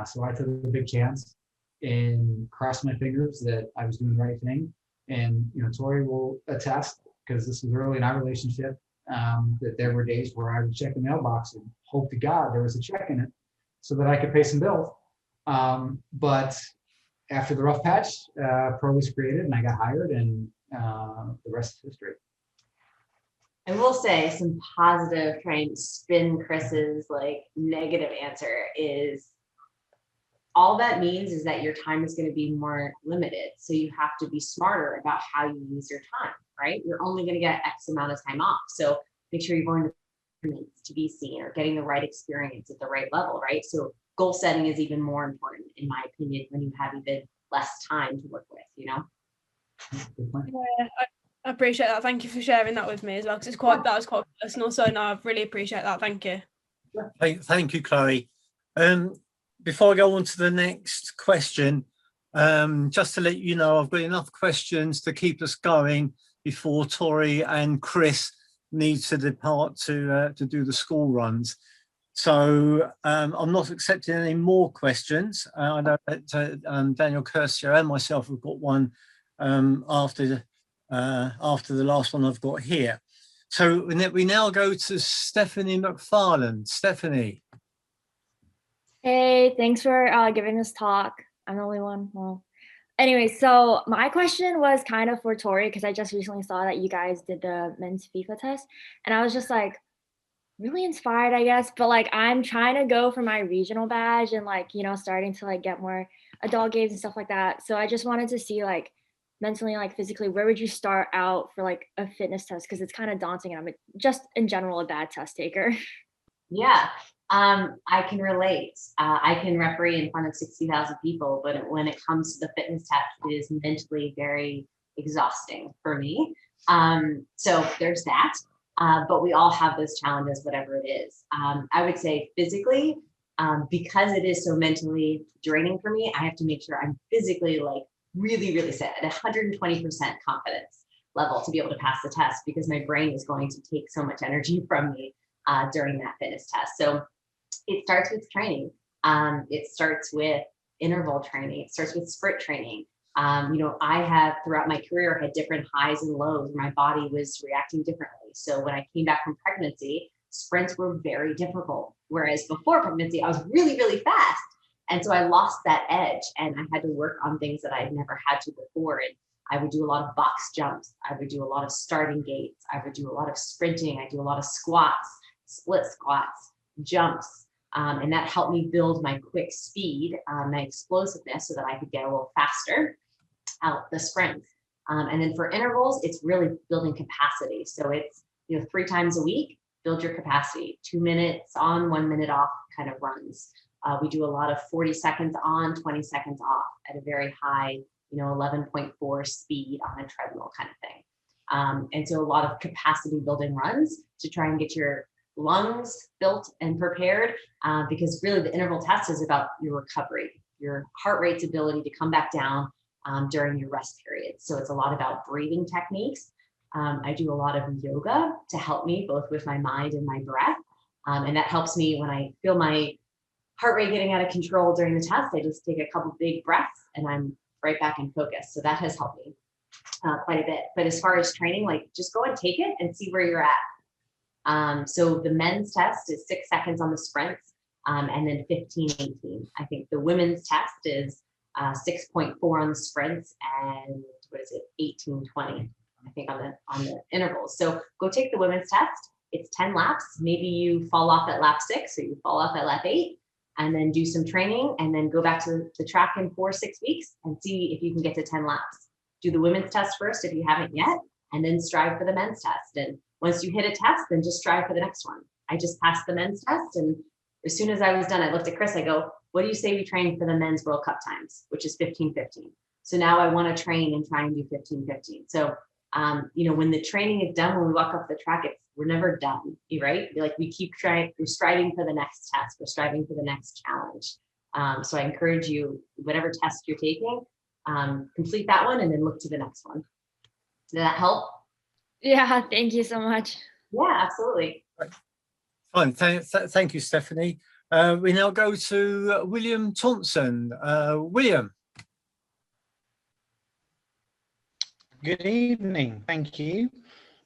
So I took a big chance and crossed my fingers that I was doing the right thing. And, you know, Tori will attest, because this was early in our relationship, that there were days where I would check the mailbox and hope to God there was a check in it so that I could pay some bills. But after the rough patch, pro was created and I got hired, and the rest is history. I will say some positive, trying to spin Chris's like negative answer is, all that means is that your time is going to be more limited. So you have to be smarter about how you use your time, right? You're only going to get X amount of time off. So make sure you're going to be seen or getting the right experience at the right level, right? So goal setting is even more important, in my opinion, when you have even less time to work with, you know? Yeah, I appreciate that. Thank you for sharing that with me as well, because that was quite personal. So no, I really appreciate that. Thank you. Thank you, Chloe. Before I go on to the next question, just to let you know, I've got enough questions to keep us going before Tori and Chris need to depart to do the school runs. So I'm not accepting any more questions. I know that Daniel Curcio and myself have got one after the last one I've got here. So we now go to Stephanie McFarland. Stephanie. Hey, thanks for giving this talk. I'm the only one. Well, anyway, so my question was kind of for Tori, because I just recently saw that you guys did the men's FIFA test, and I was just like really inspired, I guess. But like, I'm trying to go for my regional badge and like, you know, starting to like get more adult games and stuff like that. So I just wanted to see, like, mentally, like physically, where would you start out for like a fitness test? Because it's kind of daunting, and I'm just in general a bad test taker. Yeah. I can relate. I can referee in front of 60,000 people, but when it comes to the fitness test, it is mentally very exhausting for me. So there's that. But we all have those challenges, whatever it is. I would say physically, because it is so mentally draining for me, I have to make sure I'm physically like really, really set at 120% confidence level to be able to pass the test, because my brain is going to take so much energy from me during that fitness test. So it starts with training. It starts with interval training. It starts with sprint training. You know, I have throughout my career had different highs and lows. My body was reacting differently. So when I came back from pregnancy, sprints were very difficult. Whereas before pregnancy, I was really, really fast. And so I lost that edge, and I had to work on things that I'd never had to before. And I would do a lot of box jumps. I would do a lot of starting gates. I would do a lot of sprinting. I do a lot of squats, split squats, jumps. And that helped me build my quick speed, my explosiveness, so that I could get a little faster out the sprints. And then for intervals, it's really building capacity. So it's, you know, 3 times a week, build your capacity, 2 minutes on, 1 minute off kind of runs. We do a lot of 40 seconds on, 20 seconds off at a very high, you know, 11.4 speed on a treadmill kind of thing. And so a lot of capacity building runs to try and get your lungs built and prepared, because really the interval test is about your recovery, your heart rate's ability to come back down during your rest period. So it's a lot about breathing techniques. I do a lot of yoga to help me both with my mind and my breath. And that helps me when I feel my heart rate getting out of control during the test. I just take a couple big breaths and I'm right back in focus. So that has helped me. quite a bit. But as far as training, like just go and take it and see where you're at. So the men's test is 6 seconds on the sprints, and then 15-18. I think the women's test is 6.4 on the sprints and 18-20. I think on the intervals. So go take the women's test. It's 10 laps. Maybe you fall off at lap 6, or you fall off at lap 8, and then do some training, and then go back to the track in 4 or 6 weeks and see if you can get to 10 laps. Do the women's test first if you haven't yet, and then strive for the men's test. And once you hit a test, then just strive for the next one. I just passed the men's test, and as soon as I was done, I looked at Chris. I go, "What do you say we train for the men's World Cup times, which is 15-15?" So now I want to train and try and do 15-15. So when the training is done, when we walk off the track, we're never done, right? Like we keep trying, we're striving for the next test, we're striving for the next challenge. So I encourage you, whatever test you're taking, complete that one and then look to the next one. Did that help? Yeah, thank you so much. Yeah, absolutely. Fine, thank you, Stephanie. We now go to William Thompson. William. Good evening. Thank you.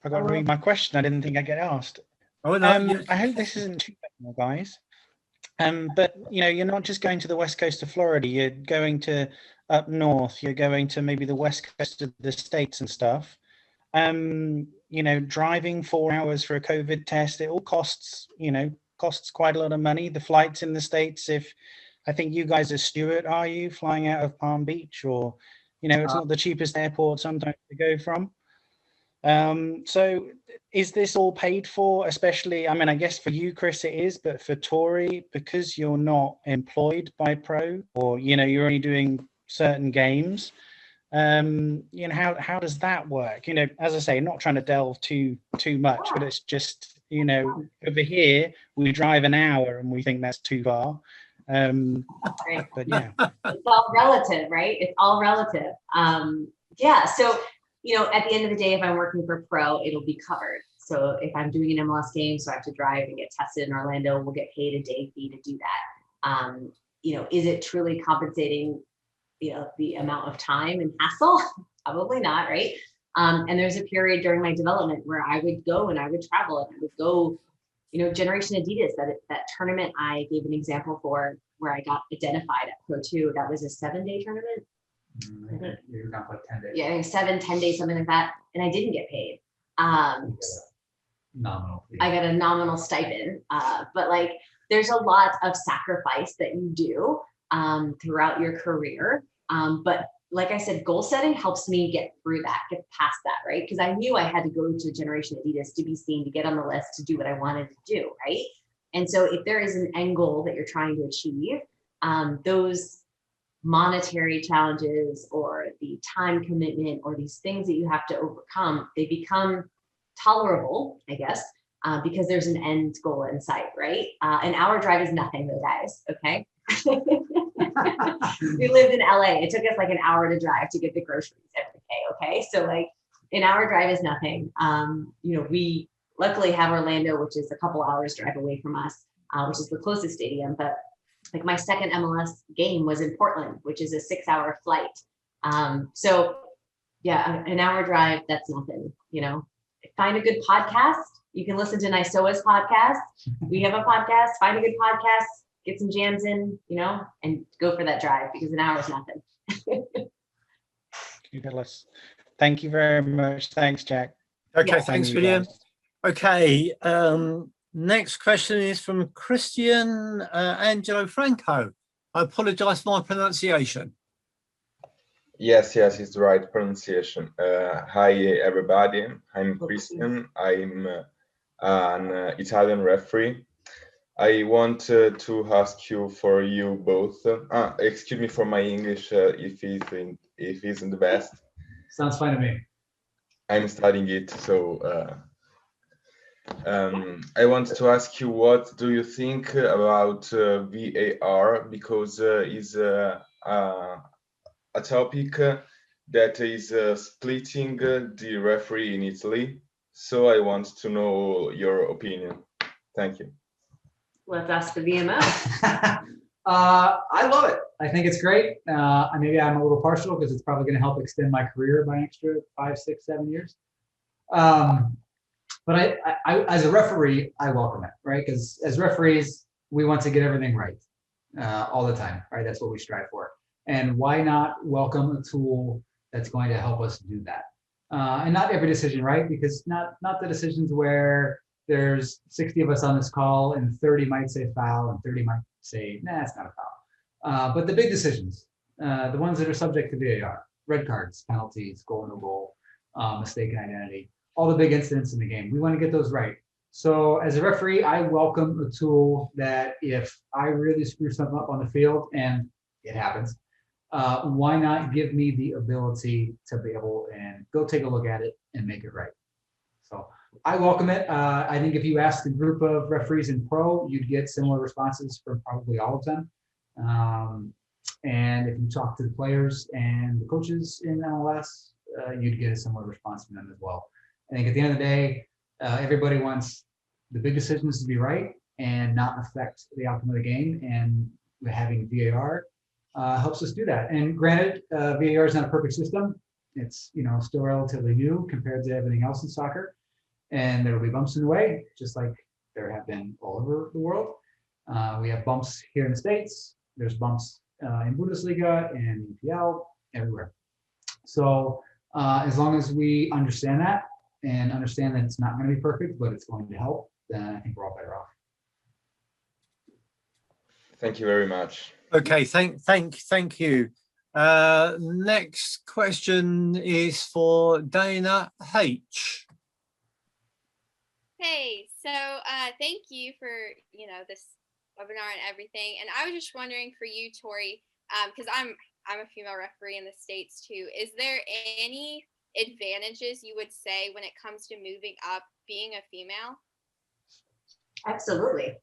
I got to read my question. I didn't think I'd get asked. Oh, no, I hope this isn't too bad, guys. But you're not just going to the west coast of Florida. You're going to up north. You're going to maybe the west coast of the States and stuff. Driving 4 hours for a COVID test, it all costs quite a lot of money. The flights in the States, I think you guys are Stewart, are you flying out of Palm Beach, or it's not the cheapest airport sometimes to go from. So is this all paid for? Especially, I guess for you, Chris, it is, but for Tori, because you're not employed by Pro, or you're only doing certain games. How does that work? As I say, not trying to delve too much, but it's just over here we drive an hour and we think that's too far. But yeah, it's all relative, right? It's all relative. So at the end of the day, if I'm working for Pro, it'll be covered. So if I'm doing an MLS game, so I have to drive and get tested in Orlando, we'll get paid a day fee to do that. Is it truly compensating the amount of time and hassle? Probably not, right? And there's a period during my development where I would go and I would travel and I would go, Generation Adidas, that tournament I gave an example for, where I got identified at Pro 2. That was a 7-day tournament. You're not like 10 days. Yeah, 7-10 days, something like that. And I didn't get paid. Nominal. I got a nominal stipend. But there's a lot of sacrifice that you do throughout your career. But like I said, goal setting helps me get past that, right? Because I knew I had to go to Generation Adidas to be seen, to get on the list, to do what I wanted to do, right? And so if there is an end goal that you're trying to achieve, those monetary challenges or the time commitment or these things that you have to overcome, they become tolerable, I guess, because there's an end goal in sight, right? An hour drive is nothing though, guys, okay? We lived in LA. It took us an hour to drive to get the groceries every day. Okay. So an hour drive is nothing. We luckily have Orlando, which is a couple hours drive away from us, which is the closest stadium. But my second MLS game was in Portland, which is a 6-hour flight. So yeah, an hour drive, that's nothing, Find a good podcast. You can listen to Nwsl's podcast. We have a podcast. Find a good podcast. Get some jams in, and go for that drive, because an hour is nothing. Thank you very much. Thanks, Jack. Okay, Yeah. thanks, William. Okay, next question is from Christian Angelo Franco. I apologize for my pronunciation. Yes, it's the right pronunciation. Hi, everybody. I'm Christian. I'm an Italian referee. I want to ask you both. Excuse me for my English if it isn't the best. Sounds fine to me. I'm studying it, so I want to ask you, what do you think about VAR, because it's a topic that is splitting the referee in Italy. So I want to know your opinion. Thank you. Let's ask the VMO. I love it. I think it's great. Maybe I'm a little partial because it's probably going to help extend my career by an extra 5, 6, 7 years. But I, as a referee, I welcome it, right? Because as referees, we want to get everything right all the time, right? That's what we strive for. And why not welcome a tool that's going to help us do that? And not every decision, right? Because not the decisions where there's 60 of us on this call and 30 might say foul and 30 might say, nah, it's not a foul. But the big decisions, the ones that are subject to VAR, red cards, penalties, goal, no goal, mistaken identity, all the big incidents in the game. We want to get those right. So as a referee, I welcome a tool that if I really screw something up on the field, and it happens, why not give me the ability to be able and go take a look at it and make it right? So I welcome it. I think if you ask a group of referees in pro, you'd get similar responses from probably all of them. And if you talk to the players and the coaches in MLS, you'd get a similar response from them as well. I think at the end of the day, everybody wants the big decisions to be right and not affect the outcome of the game. And having VAR helps us do that. And granted, VAR is not a perfect system. It's still relatively new compared to everything else in soccer. And there will be bumps in the way, just like there have been all over the world. We have bumps here in the States. There's bumps in Bundesliga and EPL, everywhere. So as long as we understand that and understand that it's not going to be perfect, but it's going to help, then I think we're all better off. Thank you very much. Okay, thank you. Next question is for Dana H. Hey, so thank you for this webinar and everything. And I was just wondering for you, Tori, because I'm a female referee in the States too. Is there any advantages you would say when it comes to moving up being a female? Absolutely.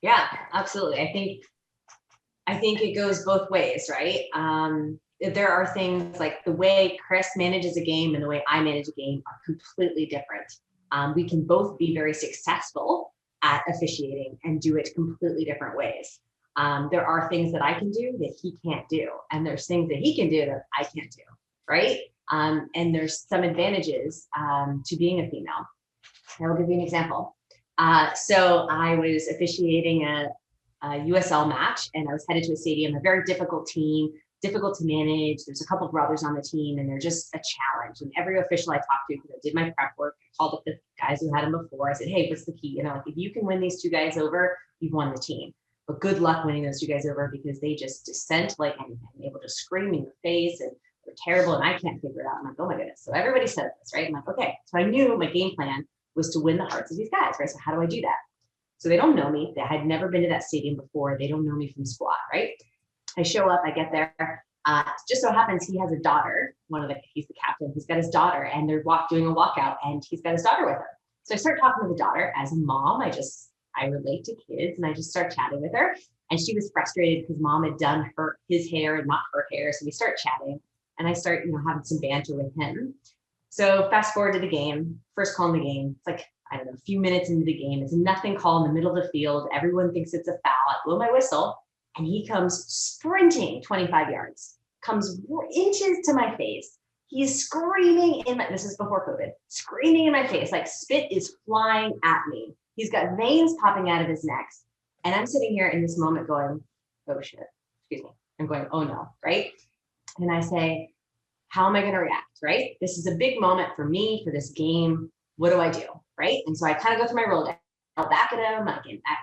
Yeah, absolutely. I think it goes both ways, right? There are things like the way Chris manages a game and the way I manage a game are completely different. We can both be very successful at officiating and do it completely different ways. There are things that I can do that he can't do, and there's things that he can do that I can't do, right? And there's some advantages to being a female. I'll give you an example. So I was officiating a USL match, and I was headed to a stadium, a very difficult team, difficult to manage. There's a couple of brothers on the team, and they're just a challenge. And every official I talked to, because I did my prep work, I called up the guys who had them before. I said, hey, what's the key? If you can win these 2 guys over, you've won the team. But good luck winning those 2 guys over, because they just dissent like anything. They will just scream in your face, and they're terrible, and I can't figure it out. I'm like, oh my goodness. So everybody says this, right? I'm like, okay. So I knew my game plan was to win the hearts of these guys, right? So how do I do that? So they don't know me. They had never been to that stadium before. They don't know me from squat, right? I show up, I get there. Just so happens he has a daughter. He's the captain. He's got his daughter, and they're doing a walkout, and he's got his daughter with him. So I start talking to the daughter. As a mom, I relate to kids, and I just start chatting with her. And she was frustrated because mom had done his hair and not her hair. So we start chatting, and I start, having some banter with him. So fast forward to the game, first call in the game. It's like, I don't know, a few minutes into the game. It's a nothing call in the middle of the field. Everyone thinks it's a foul. I blow my whistle, and he comes sprinting 25 yards, comes inches to my face. He's screaming this is before COVID, screaming in my face, like spit is flying at me. He's got veins popping out of his neck. And I'm sitting here in this moment going, oh shit, excuse me. I'm going, oh no, right? And I say, how am I going to react, right? This is a big moment for me, for this game. What do I do, right? And so I kind of go through my Rolodex. I'll back at him.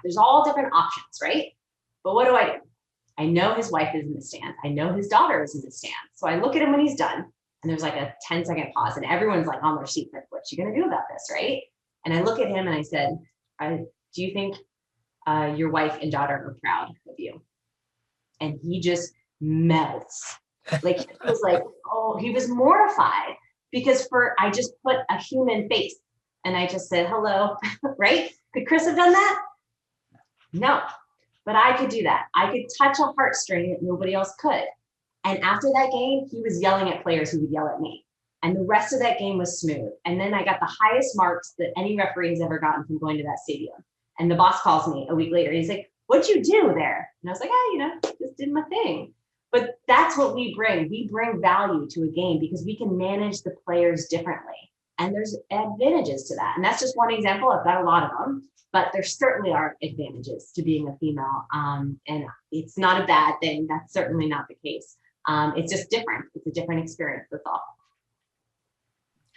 There's all different options, right? But what do? I know his wife is in the stands. I know his daughter is in the stands. So I look at him when he's done, and there's like a 10-second pause, and everyone's like on their seat, like, what's she going to do about this, right? And I look at him and I said, do you think your wife and daughter are proud of you? And he just melts. Like, he was like, oh, he was mortified because I just put a human face and I just said, hello, right? Could Chris have done that? No, but I could do that. I could touch a heartstring that nobody else could. And after that game, he was yelling at players who would yell at me. And the rest of that game was smooth. And then I got the highest marks that any referee has ever gotten from going to that stadium. And the boss calls me a week later. He's like, what'd you do there? And I was like, just did my thing. But that's what we bring. We bring value to a game because we can manage the players differently. And there's advantages to that. And that's just one example. I've got a lot of them, but there certainly are advantages to being a female. And it's not a bad thing. That's certainly not the case. It's just different. It's a different experience, that's all.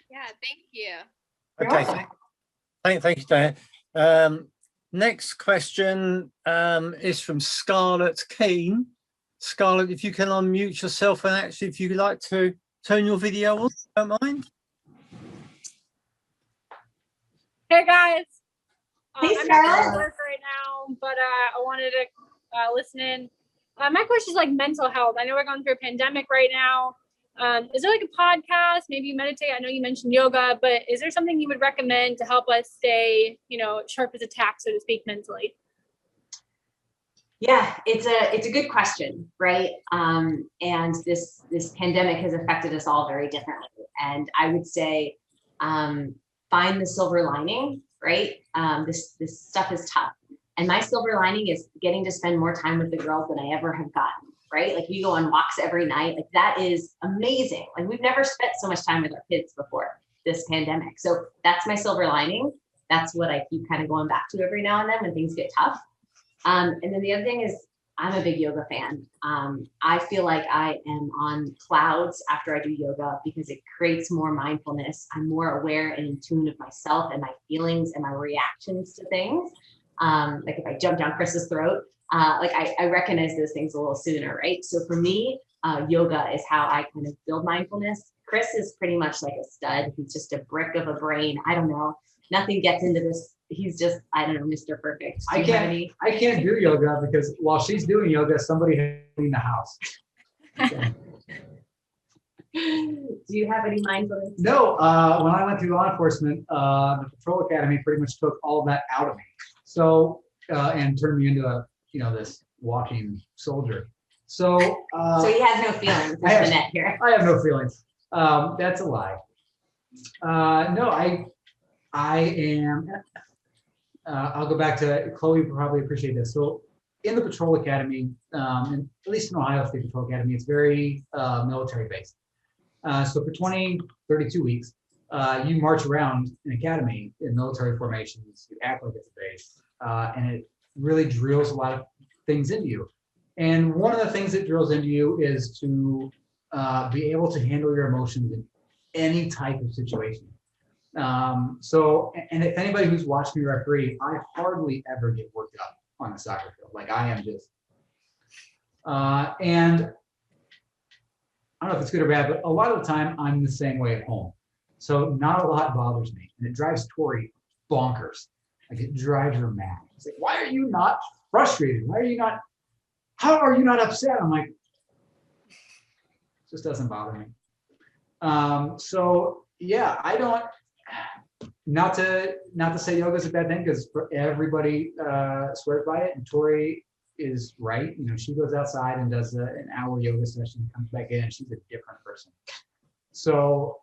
Yeah, thank you. Okay, thank you, Diane. Next question is from Scarlett Keane. Scarlett, if you can unmute yourself, and actually, if you'd like to turn your video on, don't mind. Hey guys. Hey, I'm Scarlett. at work right now, but I wanted to listen in. My question is like mental health. I know we're going through a pandemic right now. Is there like a podcast? Maybe you meditate. I know you mentioned yoga, but is there something you would recommend to help us stay, sharp as a tack, so to speak, mentally? Yeah, it's a good question, right? And this pandemic has affected us all very differently. And I would say find the silver lining, right? This stuff is tough. And my silver lining is getting to spend more time with the girls than I ever have gotten, right? Like we go on walks every night. Like that is amazing. Like we've never spent so much time with our kids before this pandemic. So that's my silver lining. That's what I keep kind of going back to every now and then when things get tough. And then the other thing is I'm a big yoga fan. I feel like I am on clouds after I do yoga because it creates more mindfulness. I'm more aware and in tune of myself and my feelings and my reactions to things. Like if I jump down Chris's throat, I recognize those things a little sooner, right? So for me, yoga is how I kind of build mindfulness. Chris is pretty much like a stud. He's just a brick of a brain. I don't know. Nothing gets into this. He's just, I don't know, Mr. Perfect. I can't do yoga because while she's doing yoga, somebody has to clean the house. Do you have any mindfulness? No, when I went through law enforcement, the patrol academy pretty much took all that out of me. So, and turned me into a, this walking soldier. So he has no feelings. I have no feelings. That's a lie. No, I am, I'll go back to, Chloe will probably appreciate this. So in the patrol academy, and at least in Ohio State Patrol Academy, it's very military based. So for 32 weeks, you march around an academy in military formations, you act like it's a base, and it really drills a lot of things into you. And one of the things it drills into you is to be able to handle your emotions in any type of situation. And if anybody who's watched me referee, I hardly ever get worked up on the soccer field. Like I am just, and I don't know if it's good or bad, but a lot of the time I'm the same way at home. So not a lot bothers me, and it drives Tori bonkers. Like it drives her mad. It's like, why are you not frustrated? How are you not upset? I'm like, it just doesn't bother me. So yeah, I don't, not to say yoga is a bad thing because everybody swears by it, and Tori is right. She goes outside and does an hour yoga session, comes back in, and she's a different person. So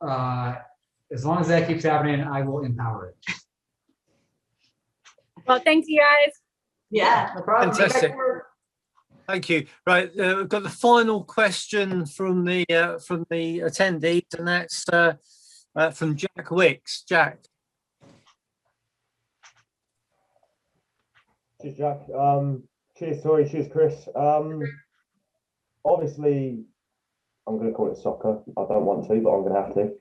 as long as that keeps happening, I will empower it. Well, thanks you guys. Yeah, no problem. Fantastic. Thank you. Right, we've got the final question from the attendees, and that's from Jack Wicks. Jack. Cheers, Jack. Cheers, Tori. Cheers, Chris. Obviously, I'm going to call it soccer. I don't want to, but I'm going to have to.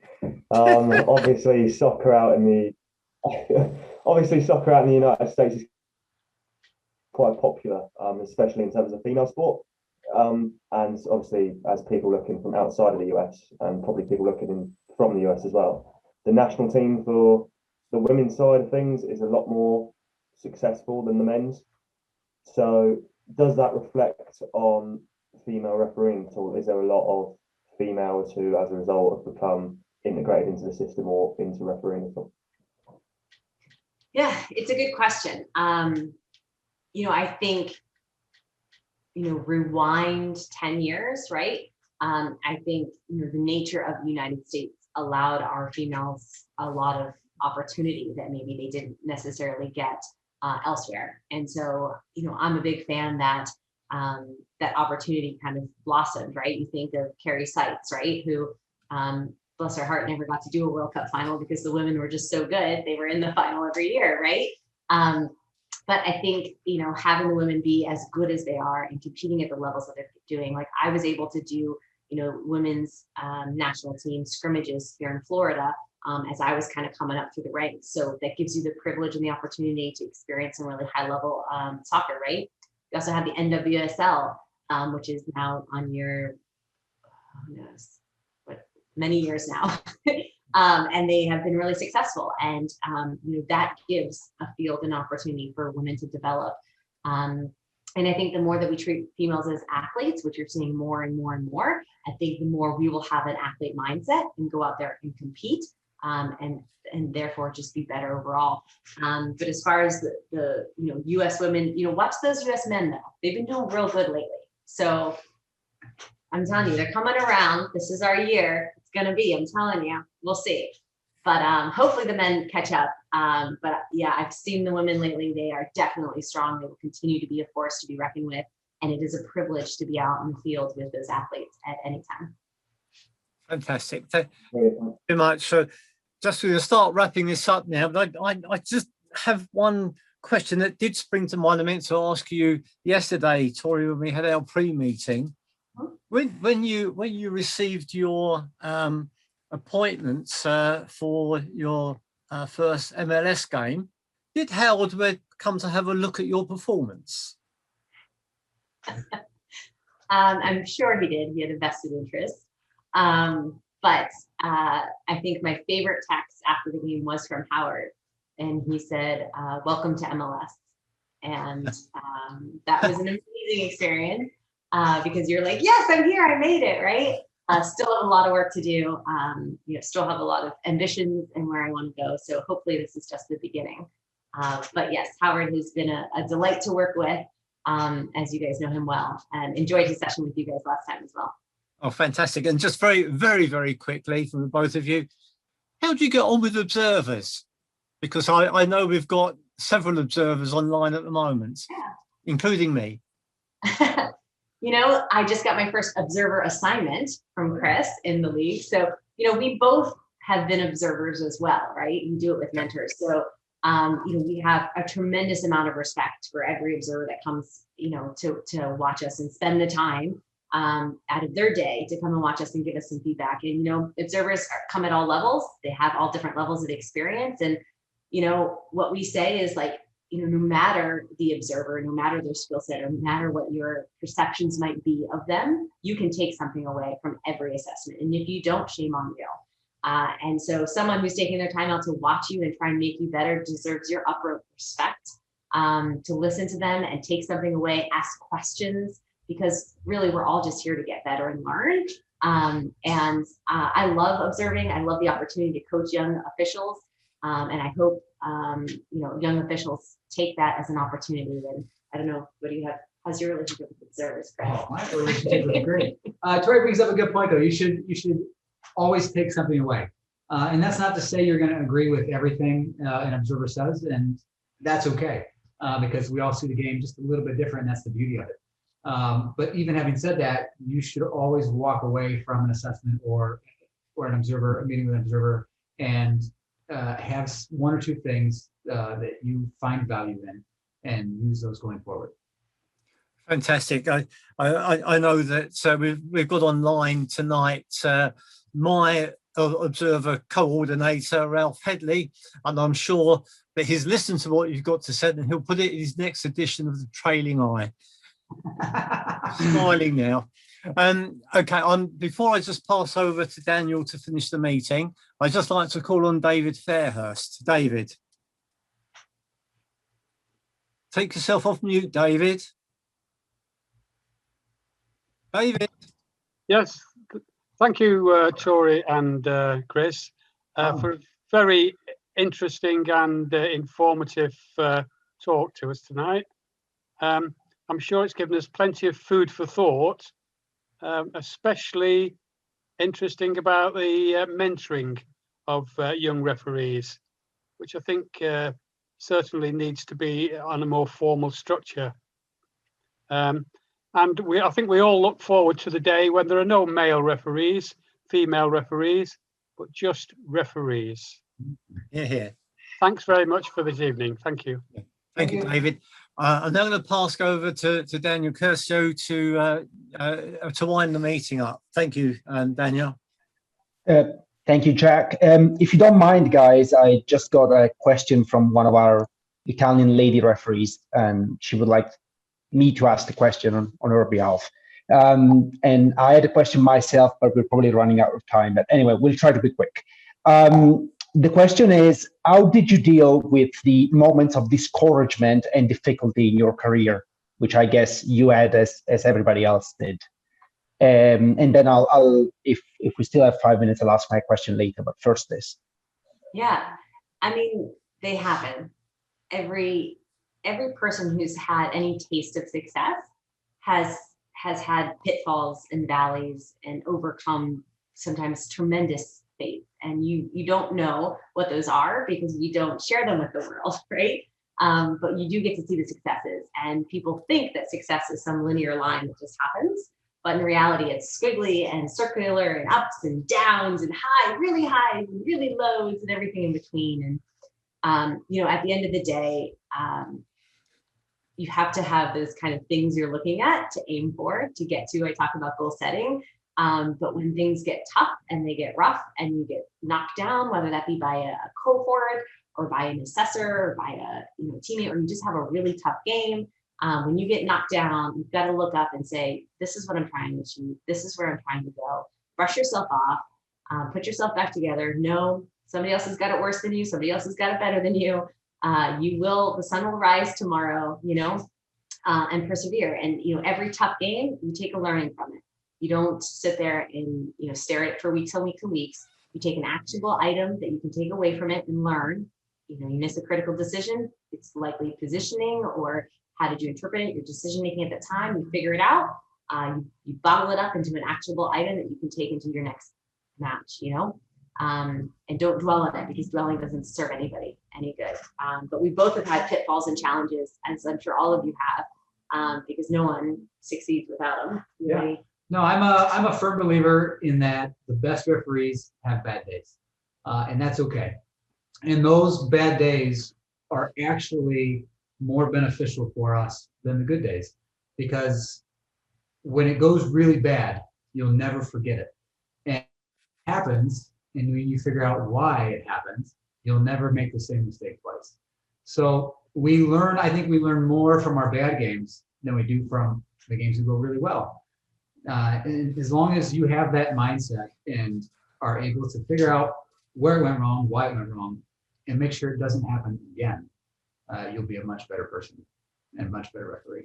Obviously, soccer out in the United States is quite popular, especially in terms of female sport. And obviously, as people looking from outside of the US, and probably people looking from the US as well, the national team for the women's side of things is a lot more successful than the men's. So does that reflect on female refereeing at all? Is there a lot of females who, as a result, have become integrated into the system or into refereeing at all? Yeah, it's a good question. I think, rewind 10 years, right? I think, the nature of the United States allowed our females a lot of opportunity that maybe they didn't necessarily get elsewhere. And so, I'm a big fan that that opportunity kind of blossomed, right? You think of Carrie Seitz, right? Who, bless her heart, never got to do a World Cup final because the women were just so good. They were in the final every year, right? But I think, having the women be as good as they are and competing at the levels that they're doing, like I was able to do, women's national team scrimmages here in Florida as I was kind of coming up through the ranks. So that gives you the privilege and the opportunity to experience some really high level soccer, right? You also have the NWSL, which is now on your, who knows, many years now. And they have been really successful. And, that gives a field an opportunity for women to develop. And I think the more that we treat females as athletes, which you're seeing more and more and more, I think the more we will have an athlete mindset and go out there and compete and therefore just be better overall. But as far as the U.S. women, watch those U.S. men though. They've been doing real good lately. So I'm telling you, they're coming around. This is our year. It's going to be, I'm telling you, we'll see. But hopefully the men catch up. But yeah, I've seen the women lately. They are definitely strong. They will continue to be a force to be reckoned with. And it is a privilege to be out in the field with those athletes at any time. Fantastic. Thank you very much. So just to start wrapping this up now, but I just have one question that did spring to mind. I meant to ask you yesterday, Tori, when we had our pre-meeting. When you received your appointments for your first MLS game, did Howard come to have a look at your performance? I'm sure he did. He had a vested interest. But I think my favorite text after the game was from Howard, and he said, "Welcome to MLS," and that was an amazing experience. Because you're like, yes, I'm here, I made it, right? Still have a lot of work to do. Still have a lot of ambitions and where I want to go. So hopefully this is just the beginning. But yes, Howard has been a delight to work with, as you guys know him well, and enjoyed his session with you guys last time as well. Oh, fantastic. And just very, very, very quickly from both of you, how do you get on with observers? Because I know we've got several observers online at the moment, including me. I just got my first observer assignment from Chris in the league. So, we both have been observers as well, right? You do it with mentors. So, we have a tremendous amount of respect for every observer that comes, to watch us and spend the time out of their day to come and watch us and give us some feedback. And, observers come at all levels. They have all different levels of experience. And, what we say is like, no matter the observer, no matter their skill set, or no matter what your perceptions might be of them, you can take something away from every assessment. And if you don't, shame on you. And so someone who's taking their time out to watch you and try and make you better deserves your upper respect, to listen to them and take something away, ask questions, because really we're all just here to get better and learn. And I love observing. I love the opportunity to coach young officials. And I hope, young officials take that as an opportunity. And I don't know, what do you have? How's your relationship with observers, Chris? Oh, my relationship is great. Tori brings up a good point, though. You should always take something away. And that's not to say you're going to agree with everything an observer says, and that's okay, because we all see the game just a little bit different, and that's the beauty of it. But even having said that, you should always walk away from an assessment or a meeting with an observer, and have one or two things that you find value in and use those going forward. Fantastic. I know that we've got online tonight my observer coordinator, Ralph Headley, and I'm sure that he's listened to what you've got to say and he'll put it in his next edition of the Trailing Eye. Smiling now. Okay, before I just pass over to Daniel to finish the meeting, I'd just like to call on David Fairhurst. David. Take yourself off mute, David. David. Yes, thank you, Tori and Chris, for a very interesting and informative talk to us tonight. I'm sure it's given us plenty of food for thought, especially interesting about the mentoring of young referees, which I think certainly needs to be on a more formal structure. And I think we all look forward to the day when there are no male referees, female referees, but just referees. Yeah. Thanks very much for this evening. Thank you. Thank you, David. I'm now going to pass over to Daniel Curcio to wind the meeting up. Thank you, Daniel. Thank you, Jack. If you don't mind, guys, I just got a question from one of our Italian lady referees, and she would like me to ask the question on her behalf. And I had a question myself, but we're probably running out of time. But anyway, we'll try to be quick. The question is, how did you deal with the moments of discouragement and difficulty in your career, which I guess you had as everybody else did? And then I'll if we still have 5 minutes, I'll ask my question later. But first, this. Yeah, I mean, they happen. Every person who's had any taste of success has had pitfalls and valleys and overcome sometimes tremendous faith. And you don't know what those are because you don't share them with the world, right? But you do get to see the successes, and people think that success is some linear line that just happens. But in reality, it's squiggly and circular and ups and downs and really highs and really lows and everything in between. And, at the end of the day, you have to have those kind of things you're looking at to aim for, to get to. I talk about goal setting. But when things get tough and they get rough and you get knocked down, whether that be by a cohort or by an assessor or by a teammate, or you just have a really tough game, when you get knocked down, you've got to look up and say, this is what I'm trying to achieve. This is where I'm trying to go. Brush yourself off, put yourself back together. No, somebody else has got it worse than you. Somebody else has got it better than you. The sun will rise tomorrow, and persevere. And, every tough game, you take a learning from it. You don't sit there and, stare at it for weeks and weeks and weeks. You take an actionable item that you can take away from it and learn. You miss a critical decision, it's likely positioning or how did you interpret it, your decision making at the time, you figure it out, you bottle it up into an actionable item that you can take into your next match, and don't dwell on it, because dwelling doesn't serve anybody any good. But we both have had pitfalls and challenges, as I'm sure all of you have, because no one succeeds without them. Yeah. No, I'm a firm believer in that the best referees have bad days, and that's okay. And those bad days are actually more beneficial for us than the good days, because when it goes really bad, you'll never forget it. And it happens, and when you figure out why it happens, you'll never make the same mistake twice. So I think we learn more from our bad games than we do from the games that go really well. And as long as you have that mindset and are able to figure out where it went wrong, why it went wrong, and make sure it doesn't happen again, you'll be a much better person and a much better referee.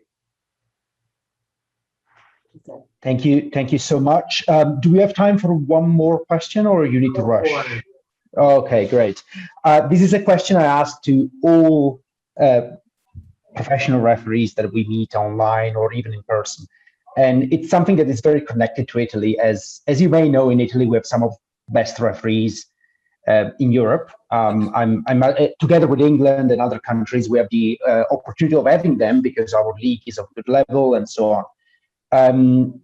Thank you so much. Do we have time for one more question, or you need to rush? Okay, great. This is a question I asked to all professional referees that we meet online or even in person. And it's something that is very connected to Italy. As you may know, in Italy, we have some of the best referees in Europe. I'm together with England and other countries, we have the opportunity of having them because our league is of good level and so on.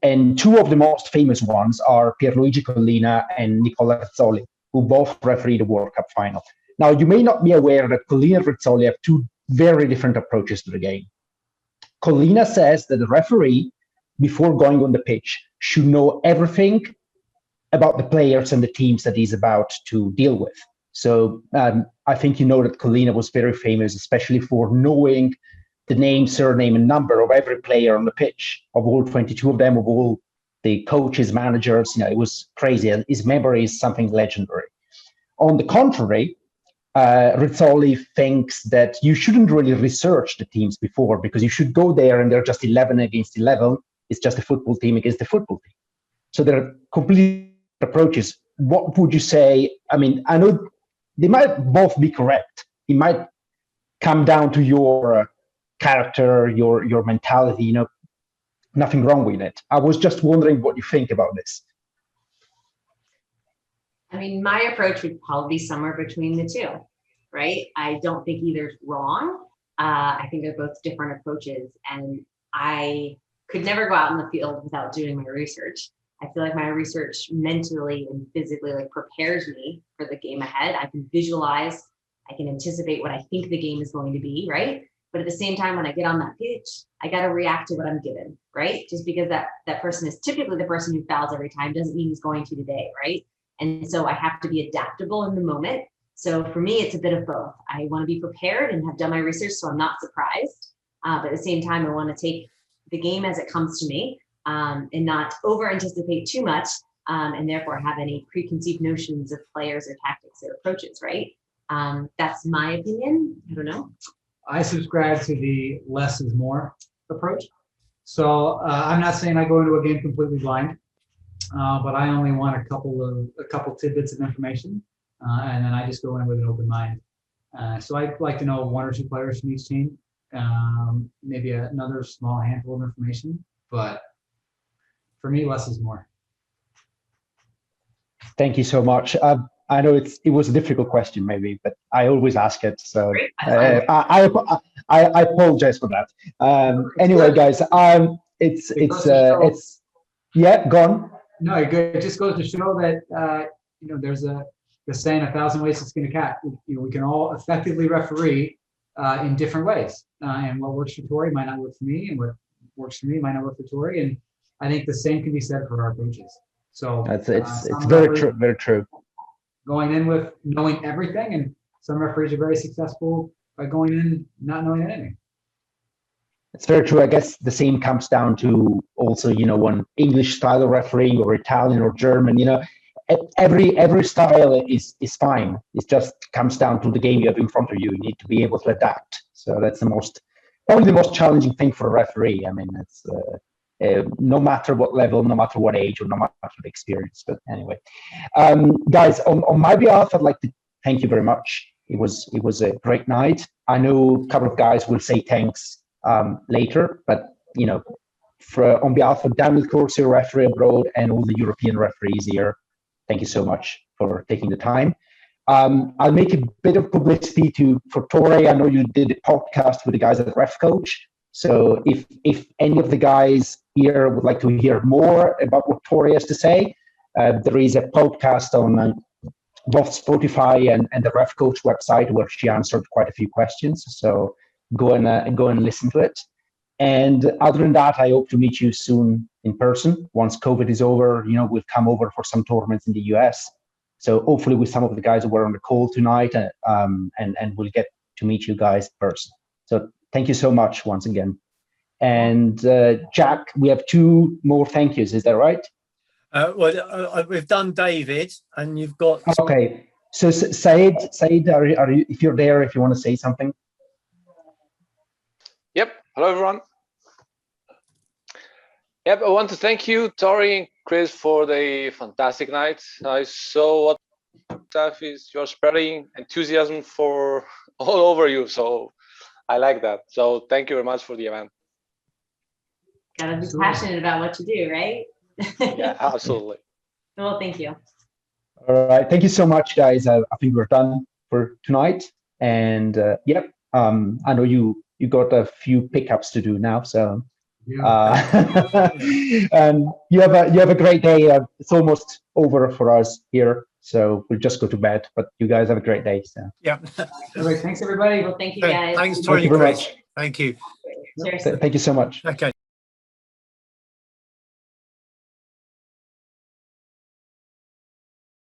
And two of the most famous ones are Pierluigi Collina and Nicola Rizzoli, who both refereed the World Cup final. Now, you may not be aware that Collina and Rizzoli have two very different approaches to the game. Collina says that the referee, before going on the pitch, should know everything about the players and the teams that he's about to deal with. So I think you know that Collina was very famous, especially for knowing the name, surname, and number of every player on the pitch, of all 22 of them, of all the coaches, managers. It was crazy. His memory is something legendary. On the contrary, Rizzoli thinks that you shouldn't really research the teams before, because you should go there and they're just 11 against 11. It's just a football team against the football team. So there are complete approaches. What would you say? I mean, I know they might both be correct. It might come down to your character, your mentality, nothing wrong with it. I was just wondering what you think about this. I mean, my approach would probably be somewhere between the two. right? I don't think either's wrong. I think they're both different approaches, and I could never go out in the field without doing my research. I feel like my research mentally and physically like prepares me for the game ahead. I can visualize, I can anticipate what I think the game is going to be, right? But at the same time, when I get on that pitch, I got to react to what I'm given, right? Just because that person is typically the person who fouls every time doesn't mean he's going to today, right? And so I have to be adaptable in the moment. So for me, it's a bit of both. I want to be prepared and have done my research so I'm not surprised. But at the same time, I want to take the game as it comes to me and not over anticipate too much and therefore have any preconceived notions of players or tactics or approaches, right? That's my opinion. I don't know. I subscribe to the less is more approach. So I'm not saying I go into a game completely blind, but I only want a couple tidbits of information, and then I just go in with an open mind. So I'd like to know one or two players from each team, maybe another small handful of information, but for me, less is more. Thank you so much. I know it was a difficult question, maybe, but I always ask it. So I apologize for that. Anyway, guys, it's yeah, gone. No, it just goes to show that there's the saying 1,000 ways to skin a cat. We can all effectively referee in different ways, and what works for Tori might not work for me, and what works for me might not work for Tori. And I think the same can be said for our approaches. So it's very true, very true. Going in with knowing everything, and some referees are very successful by going in not knowing anything. It's very true. I guess the same comes down to also, one English style of refereeing or Italian or German, every style is fine. It just comes down to the game you have in front of you. You need to be able to adapt. So that's probably the most challenging thing for a referee. I mean, it's no matter what level, no matter what age, or no matter the experience. But anyway, guys, on my behalf, I'd like to thank you very much. It was a great night. I know a couple of guys will say thanks later, but on behalf of Daniel Corsi, referee abroad, and all the European referees here, thank you so much for taking the time. I'll make a bit of publicity for Tori. I know you did a podcast with the guys at Ref Coach. So if any of the guys here would like to hear more about what Tori has to say, there is a podcast on both Spotify and the Ref Coach website where she answered quite a few questions. So go and listen to it. And other than that, I hope to meet you soon in person. Once COVID is over, we'll come over for some tournaments in the US. So hopefully with some of the guys who were on the call tonight, and we'll get to meet you guys in person. So thank you so much once again. And Jack, we have two more thank yous. Is that right? We've done David, and you've got. Okay. So Said, are you, if you're there, if you want to say something? Yep. Hello, everyone. Yep. I want to thank you, Tori and Chris, for the fantastic night. I saw what stuff you're spreading enthusiasm for all over you. So I like that. So thank you very much for the event. Gotta be passionate about what you do, right? Yeah, absolutely. Well, thank you. All right. Thank you so much, guys. I think we're done for tonight. And yep, I know you got a few pickups to do now. So and you have a great day. It's almost over for us here. So we'll just go to bed, but you guys have a great day. So yeah. All right, thanks everybody. Well, thank you guys. Thanks, Tori and Chris. Thank you. Cheers. Thank you so much. Okay.